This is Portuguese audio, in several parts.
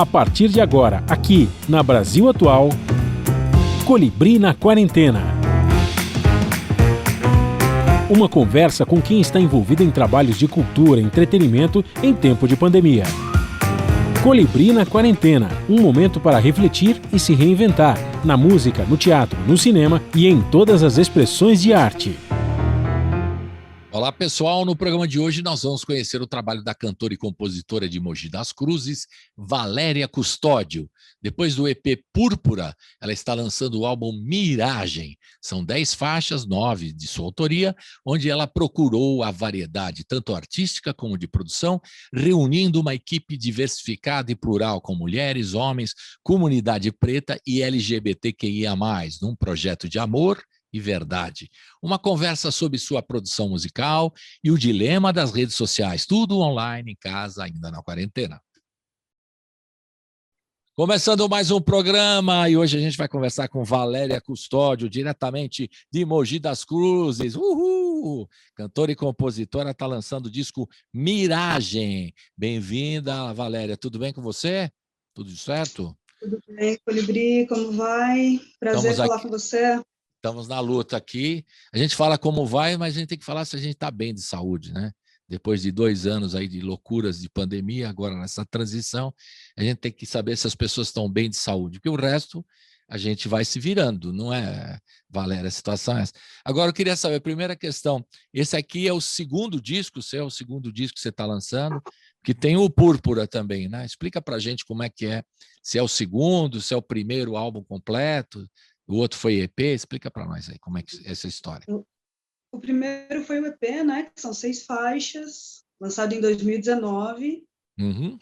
A partir de agora, aqui na Brasil Atual, Colibri na Quarentena. Uma conversa com quem está envolvido em trabalhos de cultura e entretenimento em tempo de pandemia. Colibri na Quarentena, um momento para refletir e se reinventar, na música, no teatro, no cinema e em todas as expressões de arte. Olá, pessoal. No programa de hoje nós vamos conhecer o trabalho da cantora e compositora de Mogi das Cruzes, Valéria Custódio. Depois do EP Púrpura, ela está lançando o álbum Miragem. São 10 faixas, 9 de sua autoria, onde ela procurou a variedade, tanto artística como de produção, reunindo uma equipe diversificada e plural, com mulheres, homens, comunidade preta e LGBTQIA+, num projeto de amor e verdade. Uma conversa sobre sua produção musical e o dilema das redes sociais. Tudo online, em casa, ainda na quarentena. Começando mais um programa, e hoje a gente vai conversar com Valéria Custódio, diretamente de Mogi das Cruzes. Uhul! Cantora e compositora, está lançando o disco Miragem. Bem-vinda, Valéria. Tudo bem com você? Tudo certo? Tudo bem, Colibri, como vai? Prazer falar com você. Estamos na luta aqui. A gente fala como vai, mas a gente tem que falar se a gente está bem de saúde, né? Depois de 2 anos aí de loucuras de pandemia, agora nessa transição, a gente tem que saber se as pessoas estão bem de saúde, porque o resto a gente vai se virando, não é, Valéria? A situação é essa. Agora eu queria saber, primeira questão, esse aqui é o segundo disco seu, o segundo disco que você está lançando, que tem o Púrpura também, né? Explica pra gente como é que é, se é o segundo, se é o primeiro álbum completo. O outro foi EP? Explica para nós aí como é que é essa história. O primeiro foi o EP, né? Que são 6 faixas, lançado em 2019. Uhum.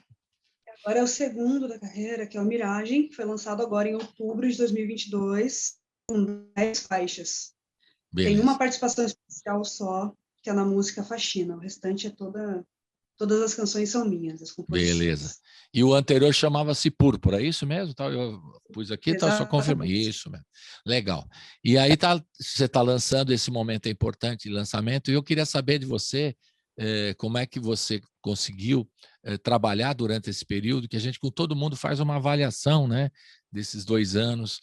Agora é o segundo da carreira, que é o Miragem, que foi lançado agora em outubro de 2022, com 10 faixas. Beleza. Tem uma participação especial só, que é na música Faxina. O restante é todas as canções são minhas, as composições. Beleza. E o anterior chamava-se Púrpura, é isso mesmo? Eu pus aqui, tá só confirmando. Isso mesmo. Legal. E aí você está lançando, esse momento é importante de lançamento, e eu queria saber de você como é que você conseguiu trabalhar durante esse período, que a gente, com todo mundo, faz uma avaliação, né, desses 2 anos,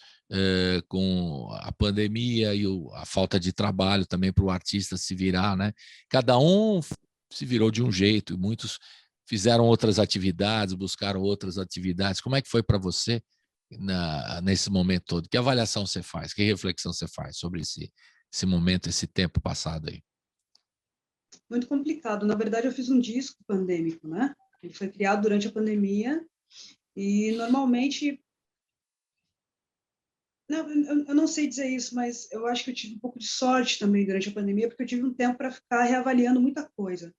com a pandemia e a falta de trabalho também para o artista se virar, né? Cada um se virou de um jeito, e muitos fizeram outras atividades, buscaram outras atividades. Como é que foi para você nesse momento todo? Que avaliação você faz? Que reflexão você faz sobre esse momento, esse tempo passado aí? Muito complicado. Na verdade, eu fiz um disco pandêmico, né? Ele foi criado durante a pandemia e, normalmente... Não, eu não sei dizer isso, mas eu acho que eu tive um pouco de sorte também durante a pandemia, porque eu tive um tempo para ficar reavaliando muita coisa.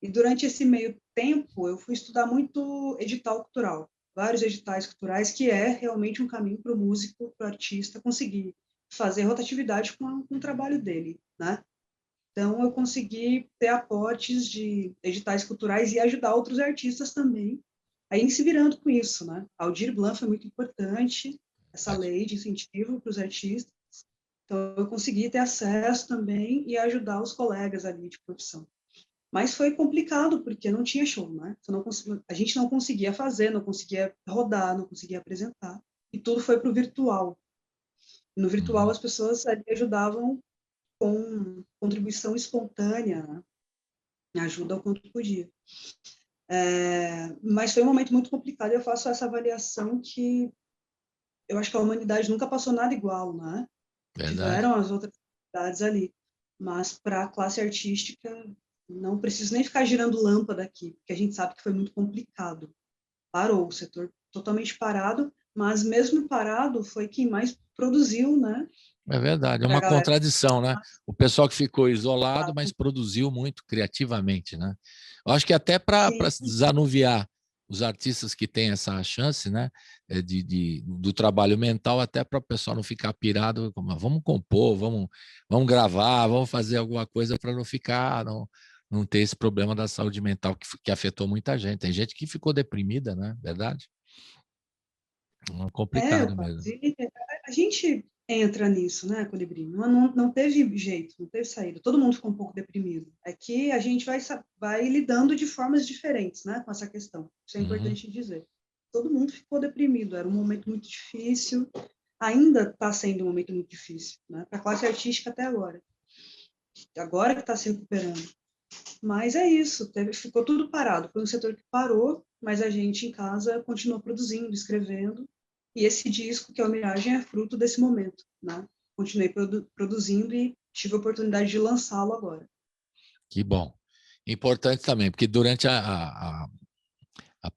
E durante esse meio tempo, eu fui estudar muito edital cultural, vários editais culturais, que é realmente um caminho para o músico, para o artista conseguir fazer rotatividade com o trabalho dele, né? Então, eu consegui ter aportes de editais culturais e ajudar outros artistas também a ir se virando com isso, né? A Aldir Blanc foi muito importante, essa lei de incentivo para os artistas. Então, eu consegui ter acesso também e ajudar os colegas ali de profissão. Mas foi complicado, porque não tinha show, né? A gente não conseguia fazer, não conseguia rodar, não conseguia apresentar. E tudo foi para o virtual. No virtual, as pessoas ali ajudavam com contribuição espontânea, né? Ajuda o quanto podia. Mas foi um momento muito complicado, e eu faço essa avaliação que eu acho que a humanidade nunca passou nada igual, né? Verdade. Tiveram as outras atividades ali, mas para a classe artística não preciso nem ficar girando lâmpada aqui, porque a gente sabe que foi muito complicado. Parou, o setor totalmente parado, mas mesmo parado foi quem mais produziu, né? É verdade, é uma contradição, né? O pessoal que ficou isolado, mas produziu muito criativamente, né? Eu acho que até para desanuviar os artistas que têm essa chance, né, do trabalho mental, até para o pessoal não ficar pirado, como, vamos compor, vamos gravar, vamos fazer alguma coisa para não ficar, não ter esse problema da saúde mental que afetou muita gente. Tem gente que ficou deprimida, né? Verdade? É complicado mesmo. A gente entra nisso, né, Colibri? Não teve jeito, não teve saída. Todo mundo ficou um pouco deprimido. É que a gente vai lidando de formas diferentes, né, com essa questão. Isso é importante dizer. todo mundo ficou deprimido. Era um momento muito difícil, ainda está sendo um momento muito difícil, né? Para a classe artística até agora que está se recuperando. Mas é isso, ficou tudo parado. Foi um setor que parou, mas a gente em casa continuou produzindo, escrevendo. E esse disco, que é a Miragem, é fruto desse momento, né? Continuei produzindo e tive a oportunidade de lançá-lo agora. Que bom. Importante também, porque durante a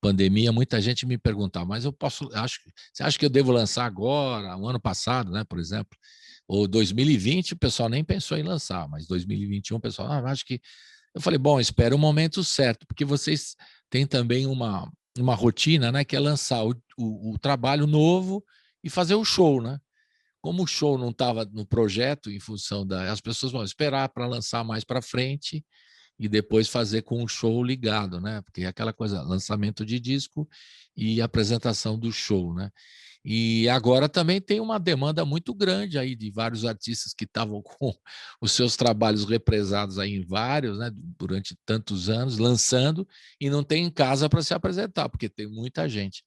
pandemia, muita gente me perguntava, mas você acha que eu devo lançar agora, o ano passado, né, por exemplo? Ou 2020, o pessoal nem pensou em lançar, mas 2021, o pessoal, acho que... Eu falei, bom, espera o momento certo, porque vocês têm também uma rotina, né, que é lançar o trabalho novo e fazer o show, né? Como o show não estava no projeto, em função as pessoas vão esperar para lançar mais para frente e depois fazer com o show ligado, né? Porque é aquela coisa, lançamento de disco e apresentação do show, né? E agora também tem uma demanda muito grande aí de vários artistas que estavam com os seus trabalhos represados aí em vários, né, durante tantos anos, lançando, e não tem em casa para se apresentar, porque tem muita gente.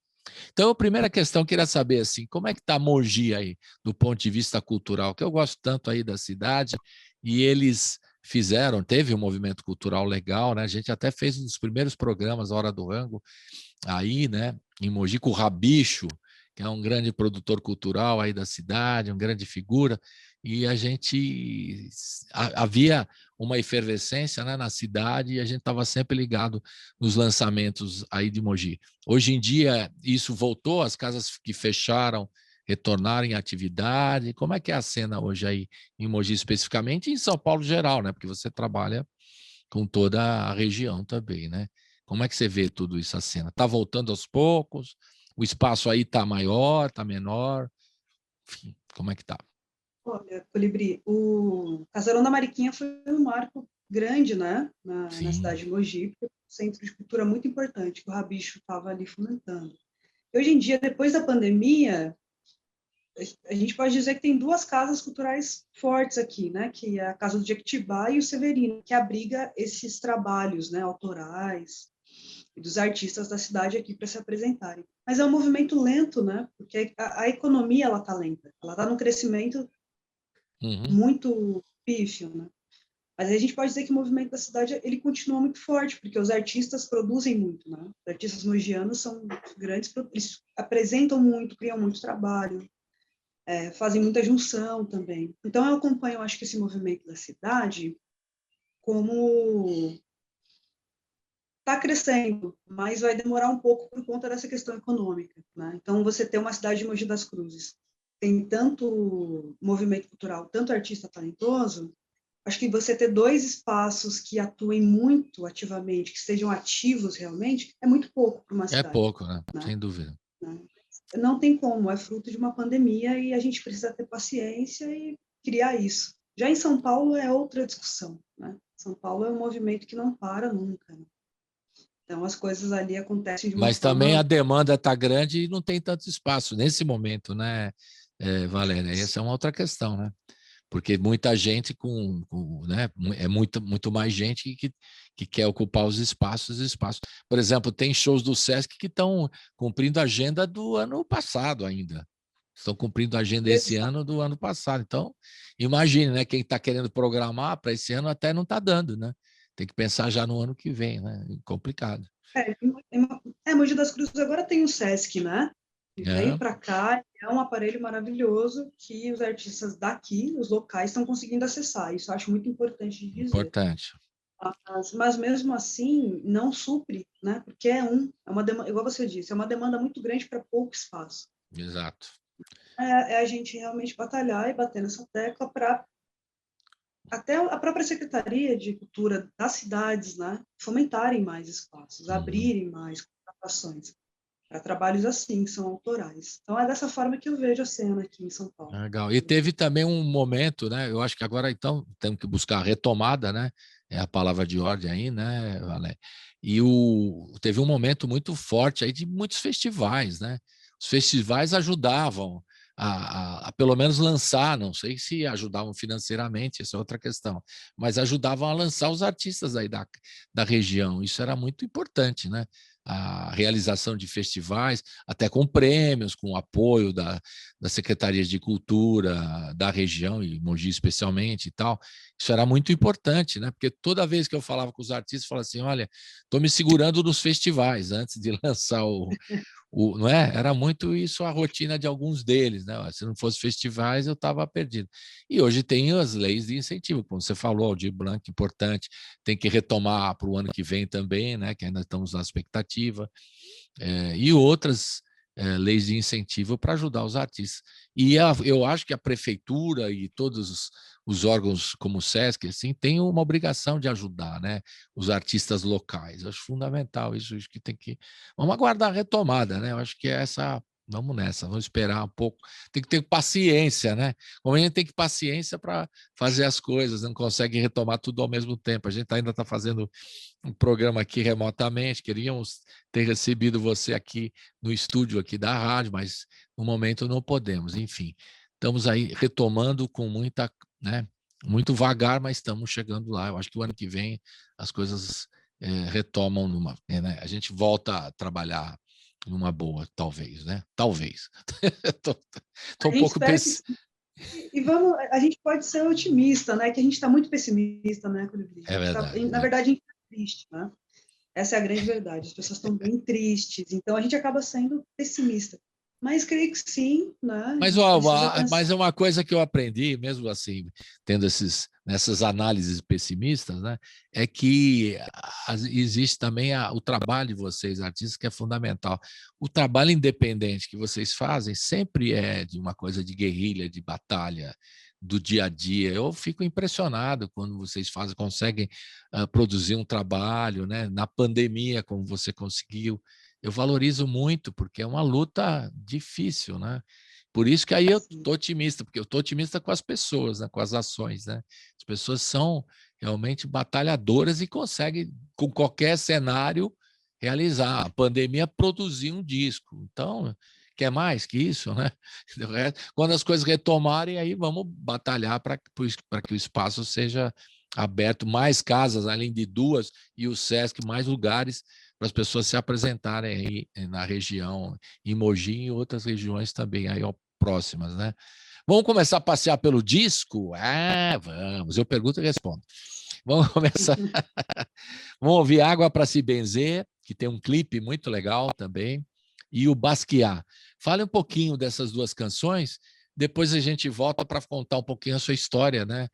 Então, a primeira questão, eu queria saber, assim, como é que está Mogi aí, do ponto de vista cultural, que eu gosto tanto aí da cidade, e eles teve um movimento cultural legal, né? A gente até fez um dos primeiros programas, a Hora do Rango, aí, né, em Mogi, com o Rabicho, que é um grande produtor cultural aí da cidade, uma grande figura, e havia uma efervescência, né, na cidade, e a gente estava sempre ligado nos lançamentos aí de Mogi. Hoje em dia, isso voltou, as casas que fecharam retornaram em atividade. Como é que é a cena hoje aí em Mogi especificamente e em São Paulo geral, né? Porque você trabalha com toda a região também, né? Como é que você vê tudo isso, a cena? Está voltando aos poucos? O espaço aí está maior, está menor? Enfim, como é que está? Olha, Colibri, o Casarão da Mariquinha foi um marco grande, né, na cidade de Mogi, porque é um centro de cultura muito importante, que o Rabicho estava ali fomentando. Hoje em dia, depois da pandemia, a gente pode dizer que tem duas casas culturais fortes aqui, né, que é a Casa do Jequitibá e o Severino, que abriga esses trabalhos, né, autorais e dos artistas da cidade aqui para se apresentarem. Mas é um movimento lento, né, porque a economia ela está lenta, ela está num crescimento muito pífio, né? Mas a gente pode dizer que o movimento da cidade ele continua muito forte, porque os artistas produzem muito, né? Os artistas mogianos são grandes, eles apresentam muito, criam muito trabalho, fazem muita junção também. Então eu acompanho, acho que esse movimento da cidade como está crescendo, mas vai demorar um pouco por conta dessa questão econômica, né? Então você tem uma cidade de Mogi das Cruzes, tem tanto movimento cultural, tanto artista talentoso, acho que você ter dois espaços que atuem muito ativamente, que estejam ativos realmente, é muito pouco para uma cidade. É pouco, né? Sem dúvida. Né? Não tem como, é fruto de uma pandemia e a gente precisa ter paciência e criar isso. Já em São Paulo é outra discussão, né? São Paulo é um movimento que não para nunca, né? Então as coisas ali acontecem de uma Mas forma... também a demanda está grande e não tem tanto espaço nesse momento, né, Valéria? Essa é uma outra questão, né? Porque muita gente né, é muito mais gente que quer ocupar os espaços. Por exemplo, tem shows do Sesc que estão cumprindo a agenda do ano passado ainda. Estão cumprindo a agenda esse ano do ano passado. Então, imagine, né? Quem está querendo programar para esse ano até não está dando, né? Tem que pensar já no ano que vem, né? Complicado. Mogi das Cruzes agora tem o Sesc, né? Veio para cá, é um aparelho maravilhoso que os artistas daqui, os locais, estão conseguindo acessar. Isso eu acho muito importante de dizer. Importante. Mas mesmo assim, não supre, né? Porque é uma demanda, igual você disse, é uma demanda muito grande para pouco espaço. Exato. É a gente realmente batalhar e bater nessa tecla para até a própria Secretaria de Cultura das cidades, né, fomentarem mais espaços, abrirem mais contratações para trabalhos assim, que são autorais. Então, é dessa forma que eu vejo a cena aqui em São Paulo. Legal. E teve também um momento, né? Eu acho que agora, então, temos que buscar a retomada, né? É a palavra de ordem aí, né, Valéria? E teve um momento muito forte aí de muitos festivais, né? Os festivais ajudavam a pelo menos lançar, não sei se ajudavam financeiramente, essa é outra questão, mas ajudavam a lançar os artistas aí da região. Isso era muito importante, né? A realização de festivais, até com prêmios, com apoio das secretarias de cultura da região, e Mogi especialmente e tal. Isso era muito importante, né? Porque toda vez que eu falava com os artistas, eu falava assim, olha, estou me segurando nos festivais antes de lançar não é? Era muito isso a rotina de alguns deles, né? Se não fosse festivais, eu estava perdido. E hoje tem as leis de incentivo, como você falou, Aldir Blanc, importante, tem que retomar para o ano que vem também, né? Que ainda estamos na expectativa, e outras leis de incentivo para ajudar os artistas. E eu acho que a prefeitura e todos os órgãos como o SESC assim, têm uma obrigação de ajudar, né, os artistas locais. Eu acho fundamental isso, acho que tem que... Vamos aguardar a retomada, né? Eu acho que essa... Vamos nessa, vamos esperar um pouco. Tem que ter paciência, né? Como a gente tem que ter paciência para fazer as coisas, não consegue retomar tudo ao mesmo tempo. A gente ainda está fazendo um programa aqui remotamente, queríamos ter recebido você aqui no estúdio aqui da rádio, mas no momento não podemos. Enfim, estamos aí retomando com muita, né, muito vagar, mas estamos chegando lá. Eu acho que o ano que vem as coisas retomam né, a gente volta a trabalhar numa boa, talvez, né? Talvez. Tô A um gente pouco espera que sim. E vamos, a gente pode ser otimista, né? Que a gente está muito pessimista, né, Colibri? É verdade. Na verdade, a gente está triste, né? Essa é a grande verdade. As pessoas estão bem tristes, então a gente acaba sendo pessimista. Mas creio que sim, né? A Mas, gente precisa mas pensar. é uma coisa que eu aprendi, mesmo assim, tendo nessas análises pessimistas, né, é que existe também o trabalho de vocês, artistas, que é fundamental. O trabalho independente que vocês fazem sempre é de uma coisa de guerrilha, de batalha, do dia a dia. Eu fico impressionado quando vocês conseguem produzir um trabalho, né, na pandemia, como você conseguiu. Eu valorizo muito, porque é uma luta difícil, né? Por isso que aí eu Assim, estou otimista, porque eu estou otimista com as pessoas, né, com as ações, né? As pessoas são realmente batalhadoras e conseguem, com qualquer cenário, realizar. A pandemia produziu um disco. Então, quer mais que isso, né? Quando as coisas retomarem, aí vamos batalhar para que o espaço seja aberto, mais casas, além de 2, e o SESC, mais lugares para as pessoas se apresentarem aí na região, em Mogi e em outras regiões também aí próximas, né? Vamos começar a passear pelo disco? Ah, vamos. Eu pergunto e respondo. Vamos começar. Vamos ouvir Água para se Benzer, que tem um clipe muito legal também, e o Basquiat. Fale um pouquinho dessas duas canções, depois a gente volta para contar um pouquinho a sua história, né,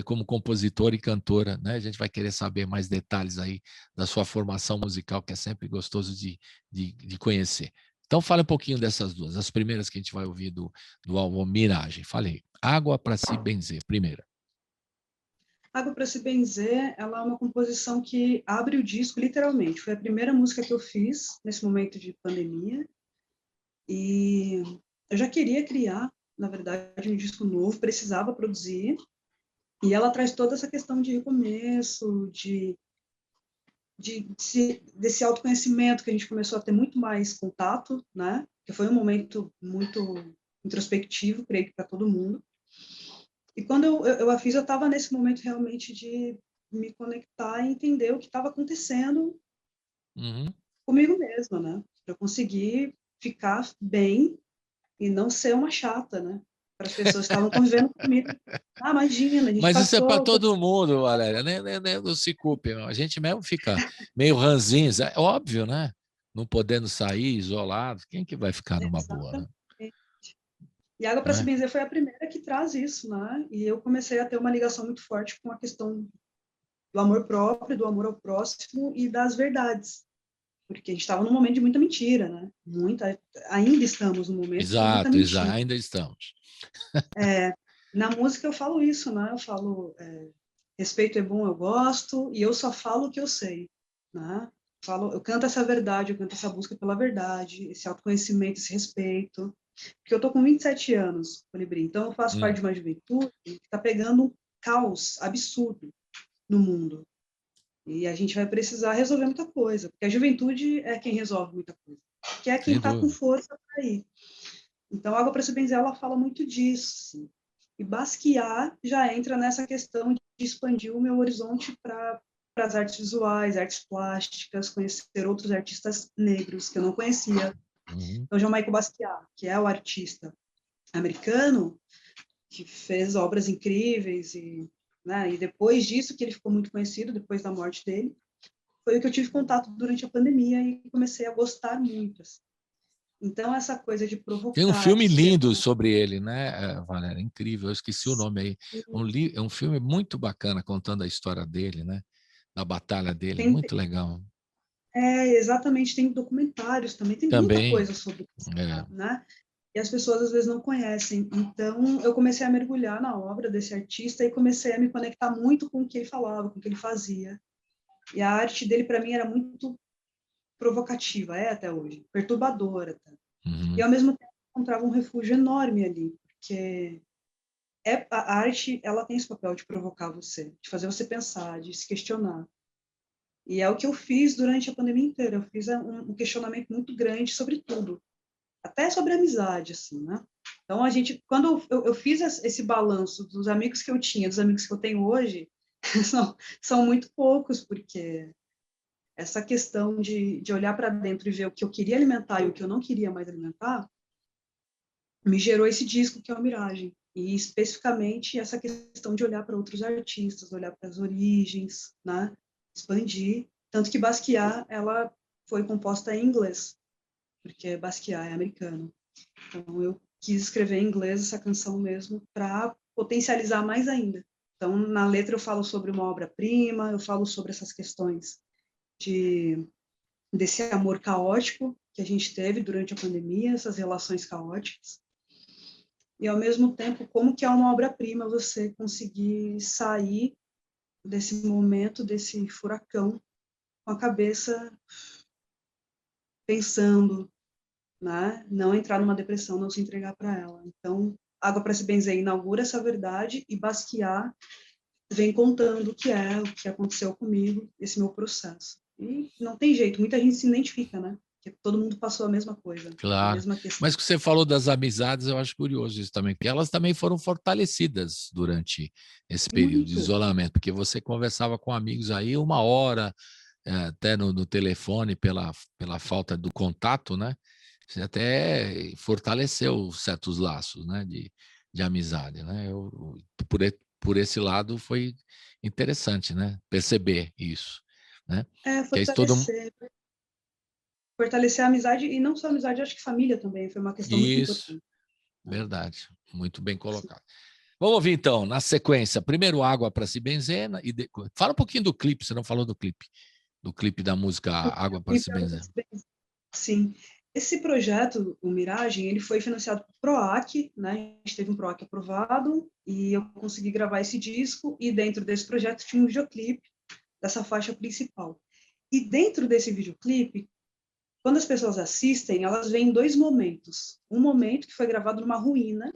como compositora e cantora, né? A gente vai querer saber mais detalhes aí da sua formação musical, que é sempre gostoso de conhecer. Então, fale um pouquinho dessas duas, as primeiras que a gente vai ouvir do álbum Miragem. Falei, Água para se Benzer, primeira. Água para se Benzer, ela é uma composição que abre o disco, literalmente. Foi a primeira música que eu fiz nesse momento de pandemia. E eu já queria criar, na verdade, um disco novo, precisava produzir. E ela traz toda essa questão de recomeço, desse autoconhecimento que a gente começou a ter muito mais contato, né? Que foi um momento muito introspectivo, creio que para todo mundo. E quando eu a fiz, eu estava nesse momento realmente de me conectar e entender o que estava acontecendo comigo mesma, né? Para conseguir ficar bem e não ser uma chata, né? Para as pessoas que estavam convivendo comigo. Ah, imagina, a gente Mas isso é para passou... todo mundo, Valéria, não se culpe, não. A gente mesmo fica meio ranzinho, é óbvio, né? Não podendo sair, isolado, quem que vai ficar numa boa, né? Exatamente. E Água para Não se é? Benzer foi a primeira que traz isso, né? E eu comecei a ter uma ligação muito forte com a questão do amor próprio, do amor ao próximo e das verdades. Porque a gente estava num momento de muita mentira, né? Ainda estamos num momento de muita Exato, mentira. ainda estamos. Na música eu falo isso, né? Eu falo, respeito é bom, eu gosto, e eu só falo o que eu sei, né? Eu canto essa verdade, eu canto essa busca pela verdade, esse autoconhecimento, esse respeito. Porque eu tô com 27 anos, Colibri, então eu faço parte de uma juventude que está pegando um caos absurdo no mundo. E a gente vai precisar resolver muita coisa, porque a juventude é quem resolve muita coisa, que é quem Sem está com dúvida. força para ir. Então, Água para se benzer, ela fala muito disso. Assim. E Basquiat já entra nessa questão de expandir o meu horizonte para as artes visuais, artes plásticas, conhecer outros artistas negros que eu não conhecia. Uhum. Então, Jamaica Basquiat, que é o artista americano, que fez obras incríveis, né, e depois disso que ele ficou muito conhecido, depois da morte dele, foi o que eu tive contato durante a pandemia e comecei a gostar muito. Assim. Então, essa coisa de Tem um provocar, de filme ser... lindo sobre ele, né, Valéria? Incrível, eu esqueci o nome aí. É um filme muito bacana contando a história dele, né? Da batalha dele, Tem, muito legal. exatamente, tem documentários também, tem muita Também, coisa sobre isso, é, né? E as pessoas às vezes não conhecem. Então, eu comecei a mergulhar na obra desse artista e comecei a me conectar muito com o que ele falava, com o que ele fazia. E a arte dele, para mim, era muito provocativa, é até hoje, perturbadora. Tá? E, uhum, ao mesmo tempo, eu encontrava um refúgio enorme ali, porque a arte ela tem esse papel de provocar você, de fazer você pensar, de se questionar. E é o que eu fiz durante a pandemia inteira. Eu fiz um questionamento muito grande sobre tudo, até sobre amizade, assim, né? Então, quando eu fiz esse balanço dos amigos que eu tinha, dos amigos que eu tenho hoje, são muito poucos, porque essa questão de olhar para dentro e ver o que eu queria alimentar e o que eu não queria mais alimentar, me gerou esse disco que é o Miragem. E, especificamente, essa questão de olhar para outros artistas, olhar para as origens, né? Expandir. Tanto que Basquiat, ela foi composta em inglês, porque Basquiat é americano. Então, eu quis escrever em inglês essa canção mesmo para potencializar mais ainda. Então, na letra eu falo sobre uma obra-prima, eu falo sobre essas questões desse amor caótico que a gente teve durante a pandemia, essas relações caóticas. E, ao mesmo tempo, como que é uma obra-prima você conseguir sair desse momento, desse furacão, com a cabeça pensando, né? Não entrar numa depressão, não se entregar para ela. Então, Água para se benzer inaugura essa verdade e Basquiat vem contando o que aconteceu comigo, esse meu processo. E não tem jeito, muita gente se identifica, né? Porque todo mundo passou a mesma coisa, a claro. mesma questão. Mas que você falou das amizades, eu acho curioso isso também, porque elas também foram fortalecidas durante esse período de Muito. isolamento, porque você conversava com amigos aí 1 hora, até no telefone, pela falta do contato, né? Você até fortaleceu certos laços, né? De amizade, né? Por esse lado foi interessante, né? Perceber isso, né? Que é isso Fortalecer a amizade, e não só a amizade, acho que família também, foi uma questão muito isso, importante. verdade, muito bem Sim. colocado. Vamos ouvir então, na sequência, primeiro Água para se benzer, fala um pouquinho do clipe, você não falou do clipe da música Água para se benzer. Sim. Esse projeto, o Miragem, ele foi financiado por PROAC, né? A gente teve um PROAC aprovado e eu consegui gravar esse disco e dentro desse projeto tinha um videoclipe dessa faixa principal. E dentro desse videoclipe, quando as pessoas assistem, elas veem dois momentos. Um momento que foi gravado numa ruína,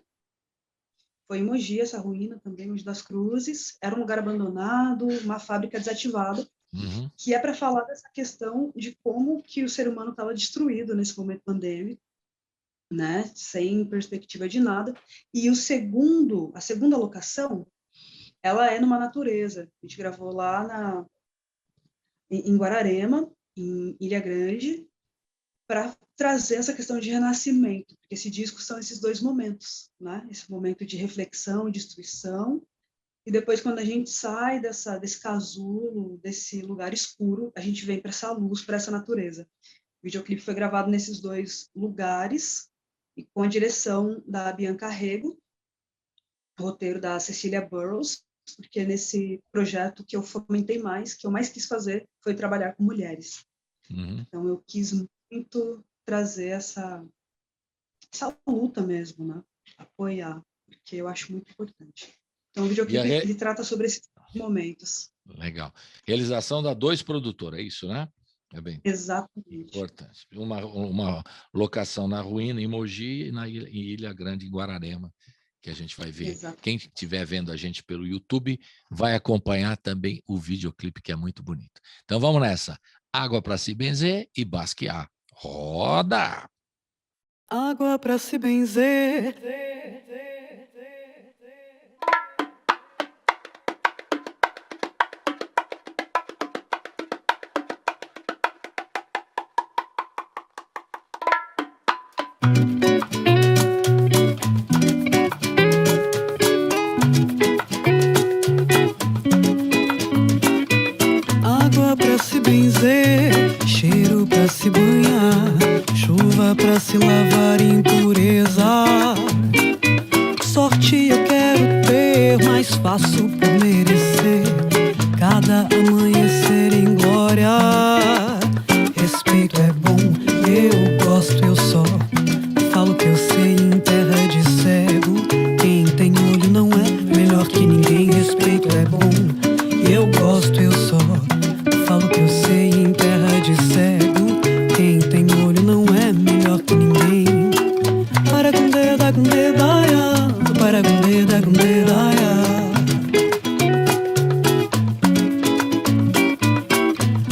foi em Mogi, essa ruína também, Mogi das Cruzes, era um lugar abandonado, uma fábrica desativada, Uhum. que é para falar dessa questão de como que o ser humano estava destruído nesse momento pandêmico, né, sem perspectiva de nada. E a segunda locação, ela é numa natureza. A gente gravou lá em Guararema, em Ilha Grande, para trazer essa questão de renascimento, porque esse disco são esses dois momentos, né? Esse momento de reflexão, destruição, e depois quando a gente sai desse casulo, desse lugar escuro, a gente vem para essa luz, para essa natureza. O videoclipe foi gravado nesses dois lugares e com a direção da Bianca Rego, roteiro da Cecília Burrows, porque nesse projeto que eu fomentei mais, que eu mais quis fazer, foi trabalhar com mulheres. Uhum. Então eu quis muito trazer essa luta mesmo, né? Apoiar, porque eu acho muito importante. Então o videoclipe ele trata sobre esses momentos. Legal. Realização da Dois Produtora, é isso, né? É bem Exatamente. importante. Uma locação na ruína em Mogi e em Ilha Grande, em Guararema, que a gente vai ver. Exato. Quem estiver vendo a gente pelo YouTube vai acompanhar também o videoclipe, que é muito bonito. Então vamos nessa. Água para se benzer e Basquiat. Roda! Água pra se benzer. Água pra se benzer, cheiro pra se banhar, chuva pra se lavar, impureza. Sorte eu quero ter, mas faço por merecer cada amanhecer em glória. Respeito é bom, eu gosto, eu só falo que eu sei em terra de cego. Quem tem olho não é melhor que ninguém. Respeito é bom, eu gosto, eu só falo que eu sei em terra de cego. Quem tem olho não é melhor que ninguém. Para com deda, com dedaia, para com deda, com dedaia.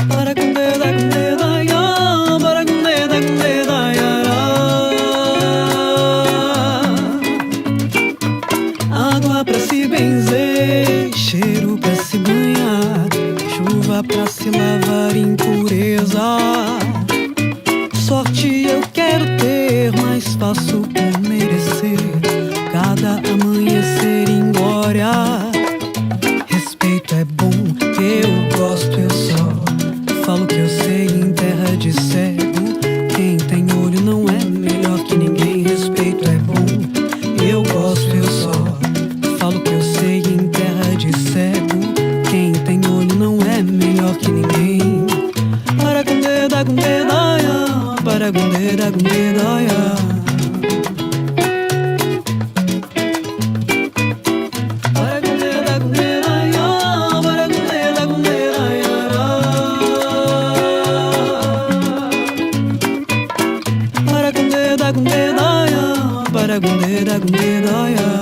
Para com deda, com dedaia, para com deda, com dedaia. Água pra se benzer, cheiro pra se banhar, chuva pra se lavar, impureza. Sorte eu quero ter, mas faço por merecer cada amanhecer em glória. Respeito é bom, eu gosto, eu só falo que eu sei em terra de cego. Quem tem olho não é melhor que ninguém. Respeito é bom, eu gosto, eu só falo que eu sei em terra de cego. Quem tem olho não é melhor que ninguém. Para com deda, com dedaia, para com deda, com dedaia. Para com deda, com dedaia, para com deda, com dedaia. Para com deda, com dedaia, para com deda, com dedaia.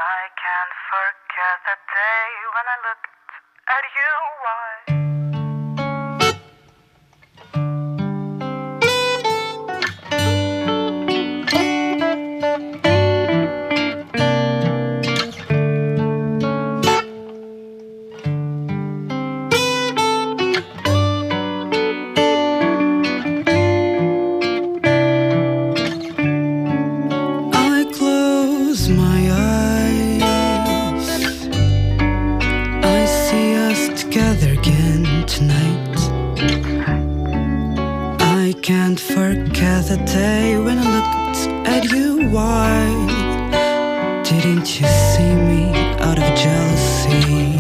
I can't forget the day when I looked at you. Why? I close my eyes, I see us together again tonight. I can't forget the day when I looked at you. Why didn't you see me out of jealousy?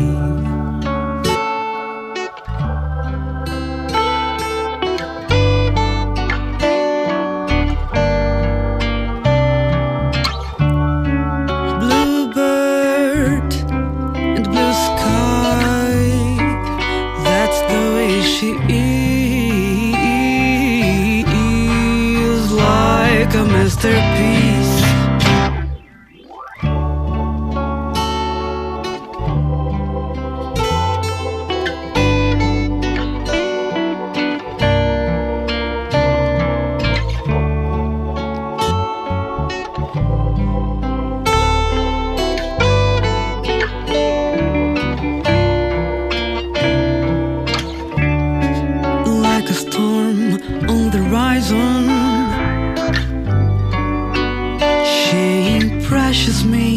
Bluebird and blue sky, that's the way she is, like a masterpiece. Like a storm on the horizon, she impresses me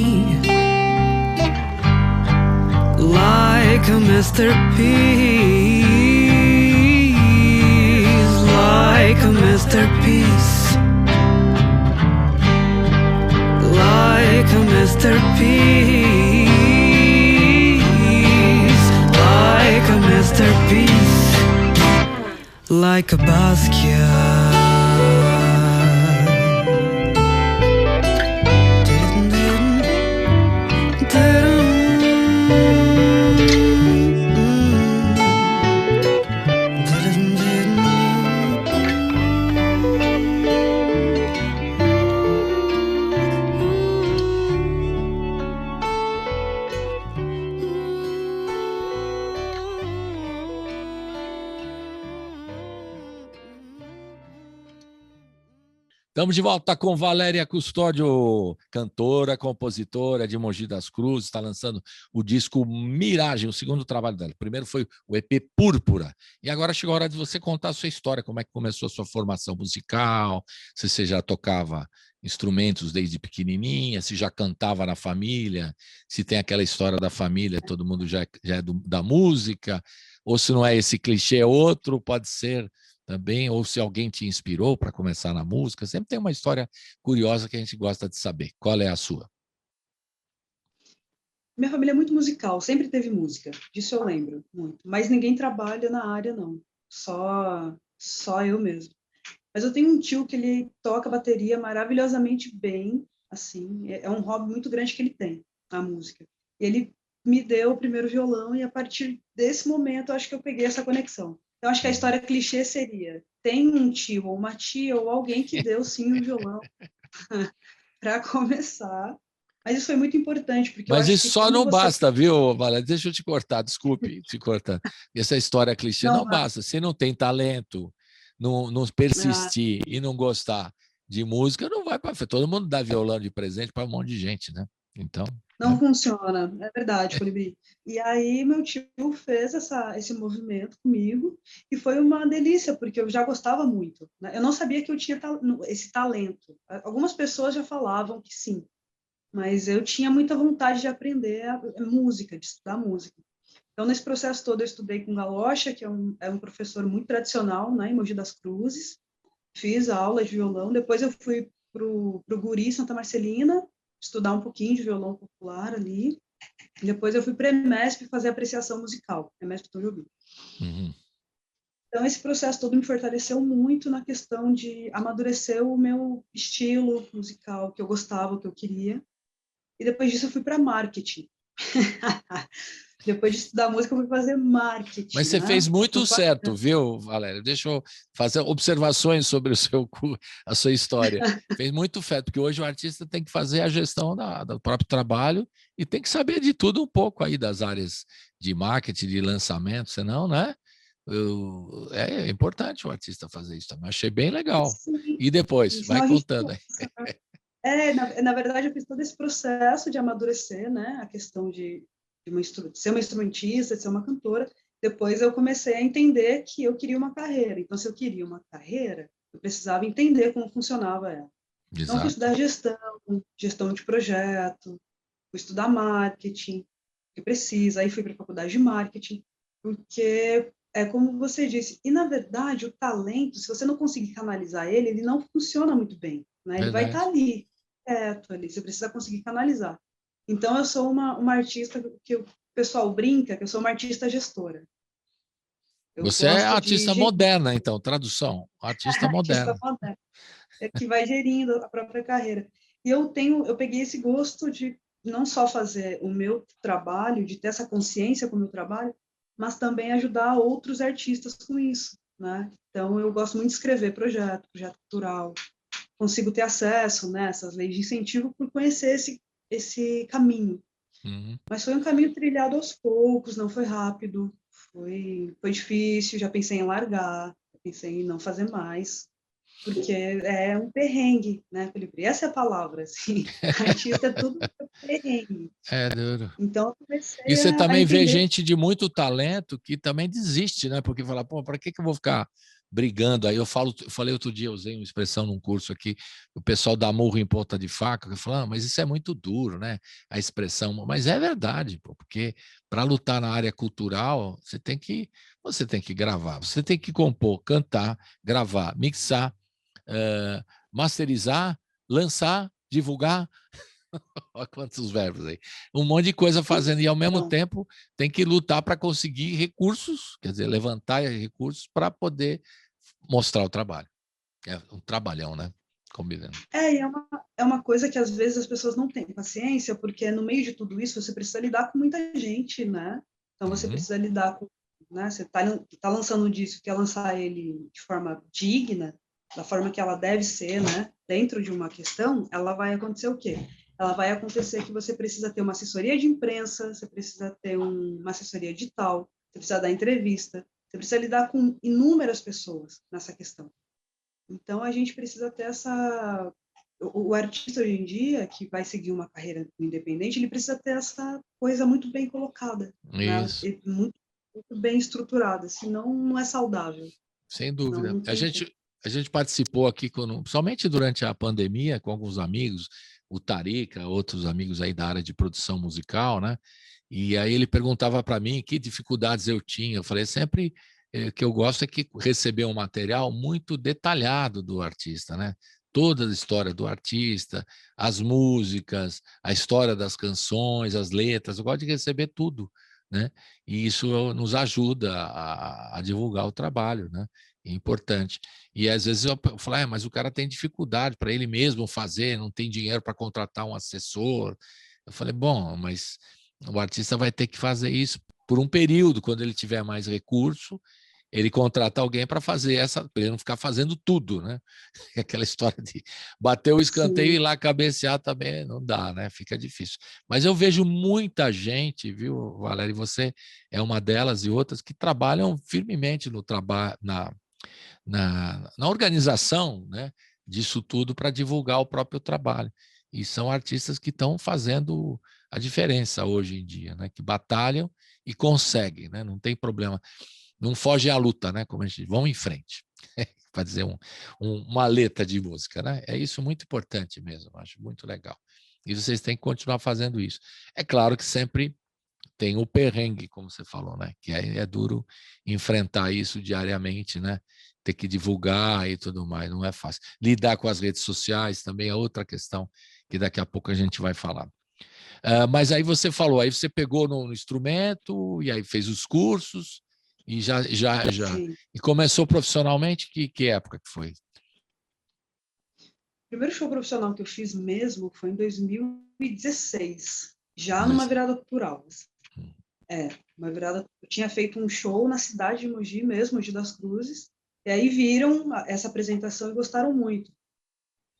like a masterpiece, like a masterpiece, like a masterpiece, like a masterpiece, like a Basquiat. Estamos de volta com Valéria Custódio, cantora, compositora de Mogi das Cruzes, está lançando o disco Miragem, o segundo trabalho dela. O primeiro foi o EP Púrpura. E agora chegou a hora de você contar a sua história, como é que começou a sua formação musical, se você já tocava instrumentos desde pequenininha, se já cantava na família, se tem aquela história da família, todo mundo já é da música, ou se não é esse clichê, é outro, pode ser também, ou se alguém te inspirou para começar na música. Sempre tem uma história curiosa que a gente gosta de saber. Qual é a sua? Minha família é muito musical, sempre teve música, disso eu lembro muito. Mas ninguém trabalha na área, não. Só eu mesmo. Mas eu tenho um tio que ele toca bateria maravilhosamente bem, assim, é um hobby muito grande que ele tem, a música. E ele me deu o primeiro violão e a partir desse momento eu acho que eu peguei essa conexão. Então acho que a história clichê seria, tem um tio ou uma tia ou alguém que deu sim o violão para começar. Mas isso foi muito importante, porque eu Mas acho isso que só quando não você... basta, viu, Valéria? Deixa eu te cortar, desculpe te cortar. Essa história clichê Não, não basta. Se não tem talento, não persistir e não gostar de música, não vai para frente. Todo mundo dá violão de presente para um monte de gente, né? Então, não funciona, é verdade, Colibri. E aí meu tio fez esse movimento comigo e foi uma delícia, porque eu já gostava muito, né? Eu não sabia que eu tinha esse talento. Algumas pessoas já falavam que sim, mas eu tinha muita vontade de aprender a música, de estudar música. Então, nesse processo todo, eu estudei com Galocha, que é um professor muito tradicional, né, em Mogi das Cruzes. Fiz a aula de violão. Depois eu fui para o Guri Santa Marcelina, estudar um pouquinho de violão popular ali. Depois eu fui para a EMESP fazer apreciação musical, EMESP Tom Jobim. uhum. Então, esse processo todo me fortaleceu muito na questão de amadurecer o meu estilo musical, que eu gostava, que eu queria. E depois disso eu fui para marketing. Depois de estudar música, eu fui fazer marketing, Mas você né? fez muito certo, viu, Valéria? Deixa eu fazer observações sobre a sua história. Fez muito certo, porque hoje o artista tem que fazer a gestão do próprio trabalho e tem que saber de tudo um pouco aí das áreas de marketing, de lançamento, senão, né? É importante o artista fazer isso também. Achei bem legal. Sim, E depois, vai senão a gente contando aí. na verdade, eu fiz todo esse processo de amadurecer, né? A questão de ser uma instrumentista, de ser uma cantora. Depois eu comecei a entender que eu queria uma carreira. Então, se eu queria uma carreira, eu precisava entender como funcionava ela. Então, fui Exato. estudar gestão de projeto, fui estudar marketing, que precisa. Aí fui para a faculdade de marketing, porque é como você disse. E, na verdade, o talento, se você não conseguir canalizar ele, ele não funciona muito bem, né? Ele vai estar Verdade. ali, quieto ali. Você precisa conseguir canalizar. Então, eu sou uma artista que o pessoal brinca, que eu sou uma artista gestora. Eu Você é gosto de artista gerir, moderna, então, tradução. Artista artista moderna. moderna, que vai gerindo a própria carreira. E eu peguei esse gosto de não só fazer o meu trabalho, de ter essa consciência com o meu trabalho, mas também ajudar outros artistas com isso, né? Então, eu gosto muito de escrever projeto cultural, consigo ter acesso, né, essas leis de incentivo por conhecer esse caminho. Uhum. Mas foi um caminho trilhado aos poucos, não foi rápido, foi difícil, já pensei em largar, pensei em não fazer mais, porque é um perrengue, né, Felipe? Essa é a palavra, assim, artista é tudo perrengue. É duro. Então, eu E comecei você a também vê entender. gente de muito talento que também desiste, né? Porque fala, pô, para que eu vou ficar brigando? Aí eu falei outro dia, eu usei uma expressão num curso aqui, o pessoal dá murro em ponta de faca, que fala, mas isso é muito duro, né? A expressão, mas é verdade, pô, porque para lutar na área cultural, você tem que gravar, você tem que compor, cantar, gravar, mixar, masterizar, lançar, divulgar. Olha quantos verbos aí. Um monte de coisa fazendo e, ao mesmo Então, tempo, tem que lutar para conseguir recursos, quer dizer, levantar recursos para poder mostrar o trabalho. É um trabalhão, né? Combinando. e é uma coisa que às vezes as pessoas não têm paciência, porque no meio de tudo isso você precisa lidar com muita gente, né? Então você Uhum. precisa lidar com, né? Você tá lançando um disco, quer lançar ele de forma digna, da forma que ela deve ser, né? Dentro de uma questão, ela vai acontecer o quê? Ela vai acontecer que você precisa ter uma assessoria de imprensa, você precisa ter uma assessoria edital, você precisa dar entrevista, você precisa lidar com inúmeras pessoas nessa questão. Então, a gente precisa ter essa... O artista, hoje em dia, que vai seguir uma carreira independente, ele precisa ter essa coisa muito bem colocada, né? Isso, E muito bem estruturada, senão não é saudável. sem Não, dúvida. não tem como. A gente participou aqui, somente durante a pandemia, com alguns amigos, o Tarica, outros amigos aí da área de produção musical, né? E aí ele perguntava para mim que dificuldades eu tinha. Eu falei sempre que eu gosto é que receber um material muito detalhado do artista, né? Toda a história do artista, as músicas, a história das canções, as letras. Eu gosto de receber tudo, né? E isso nos ajuda a divulgar o trabalho, né? É importante. E às vezes eu falo, mas o cara tem dificuldade para ele mesmo fazer, não tem dinheiro para contratar um assessor. Eu falei, bom, mas o artista vai ter que fazer isso por um período, quando ele tiver mais recurso, ele contrata alguém para fazer essa, para ele não ficar fazendo tudo, né? Aquela história de bater o escanteio e ir Sim, lá cabecear também não dá, né? Fica difícil. Mas eu vejo muita gente, viu, Valéria, e você é uma delas e outras que trabalham firmemente no trabalho, na organização, né, disso tudo para divulgar o próprio trabalho. E são artistas que estão fazendo a diferença hoje em dia, né, que batalham e conseguem, né, não tem problema, não foge à luta, né, como a gente vão em frente, para dizer uma letra de música, né? É isso muito importante mesmo, acho muito legal. E vocês têm que continuar fazendo isso. É claro que sempre tem o perrengue, como você falou, né? Que é duro enfrentar isso diariamente, né? Ter que divulgar e tudo mais, não é fácil. Lidar com as redes sociais também é outra questão que daqui a pouco a gente vai falar. Mas aí você falou, aí você pegou no instrumento e aí fez os cursos e já sim. e começou profissionalmente. Que época que foi? O primeiro show profissional que eu fiz mesmo foi em 2016, já numa virada cultural. É, uma virada. Eu tinha feito um show na cidade de Mogi mesmo, Mogi das Cruzes, e aí viram essa apresentação e gostaram muito.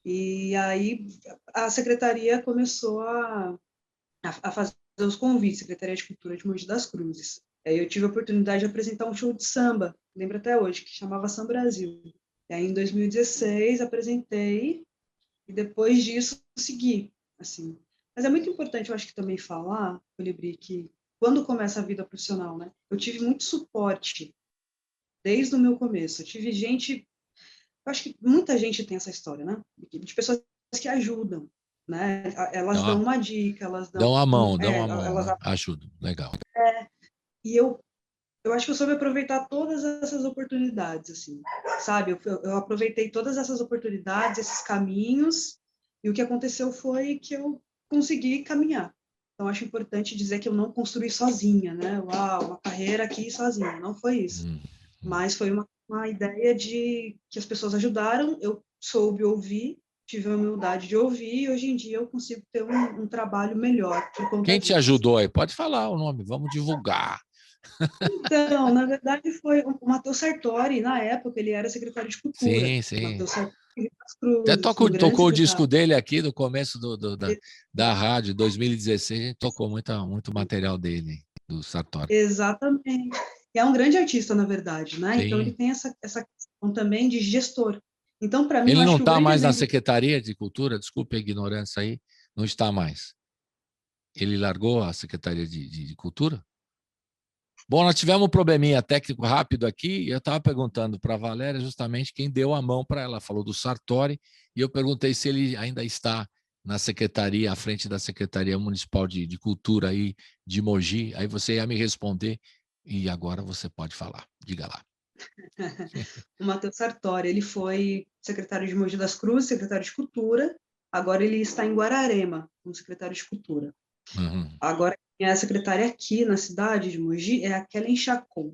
E aí a secretaria começou a fazer os convites, Secretaria de Cultura de Mogi das Cruzes. Aí eu tive a oportunidade de apresentar um show de samba, lembro até hoje, que chamava Samba Brasil. E aí em 2016 apresentei e depois disso segui, assim. Mas é muito importante, eu acho que também falar, Colibri, que quando começa a vida profissional, né? Eu tive muito suporte desde o meu começo. Eu tive gente, eu acho que muita gente tem essa história, né? De pessoas que ajudam, né? Elas dão uma dica, elas Dão a mão, elas, né? Ajuda, legal. e eu acho que eu soube aproveitar todas essas oportunidades, assim, sabe? Eu aproveitei todas essas oportunidades, esses caminhos, e o que aconteceu foi que eu consegui caminhar. Então, acho importante dizer que eu não construí sozinha, né? Uau, uma carreira aqui sozinha. Não foi isso. Hum, hum. Mas foi uma ideia de que as pessoas ajudaram, eu soube ouvir, tive a humildade de ouvir, e hoje em dia eu consigo ter um trabalho melhor por conta Quem te disso. ajudou aí? Pode falar o nome, vamos divulgar. Então, na verdade, foi o Matheus Sartori, na época, ele era secretário de Cultura. Sim, sim. Matheus Sartori das Até Cruzes, um grande tocou o disco secretário. dele aqui no começo da Exato. rádio, 2016, a gente tocou muito material dele, do Sartori. Exatamente. E é um grande artista, na verdade, né? Então, ele Sim. tem essa questão também de gestor. Então, para mim, eu Ele acho não que o está grande mais na exemplo... Secretaria de Cultura, desculpe a ignorância aí, não está mais. Ele largou a Secretaria de Cultura? Bom, nós tivemos um probleminha técnico rápido aqui, e eu estava perguntando para a Valéria justamente quem deu a mão para ela. Falou do Sartori, e eu perguntei se ele ainda está na secretaria, à frente da Secretaria Municipal de Cultura aí de Mogi. Aí você ia me responder, e agora você pode falar. Diga lá. O Matheus Sartori, ele foi secretário de Mogi das Cruzes, secretário de Cultura, agora ele está em Guararema, como secretário de Cultura. Uhum. Agora, quem é a secretária aqui na cidade de Mogi é a Kellen Chacon.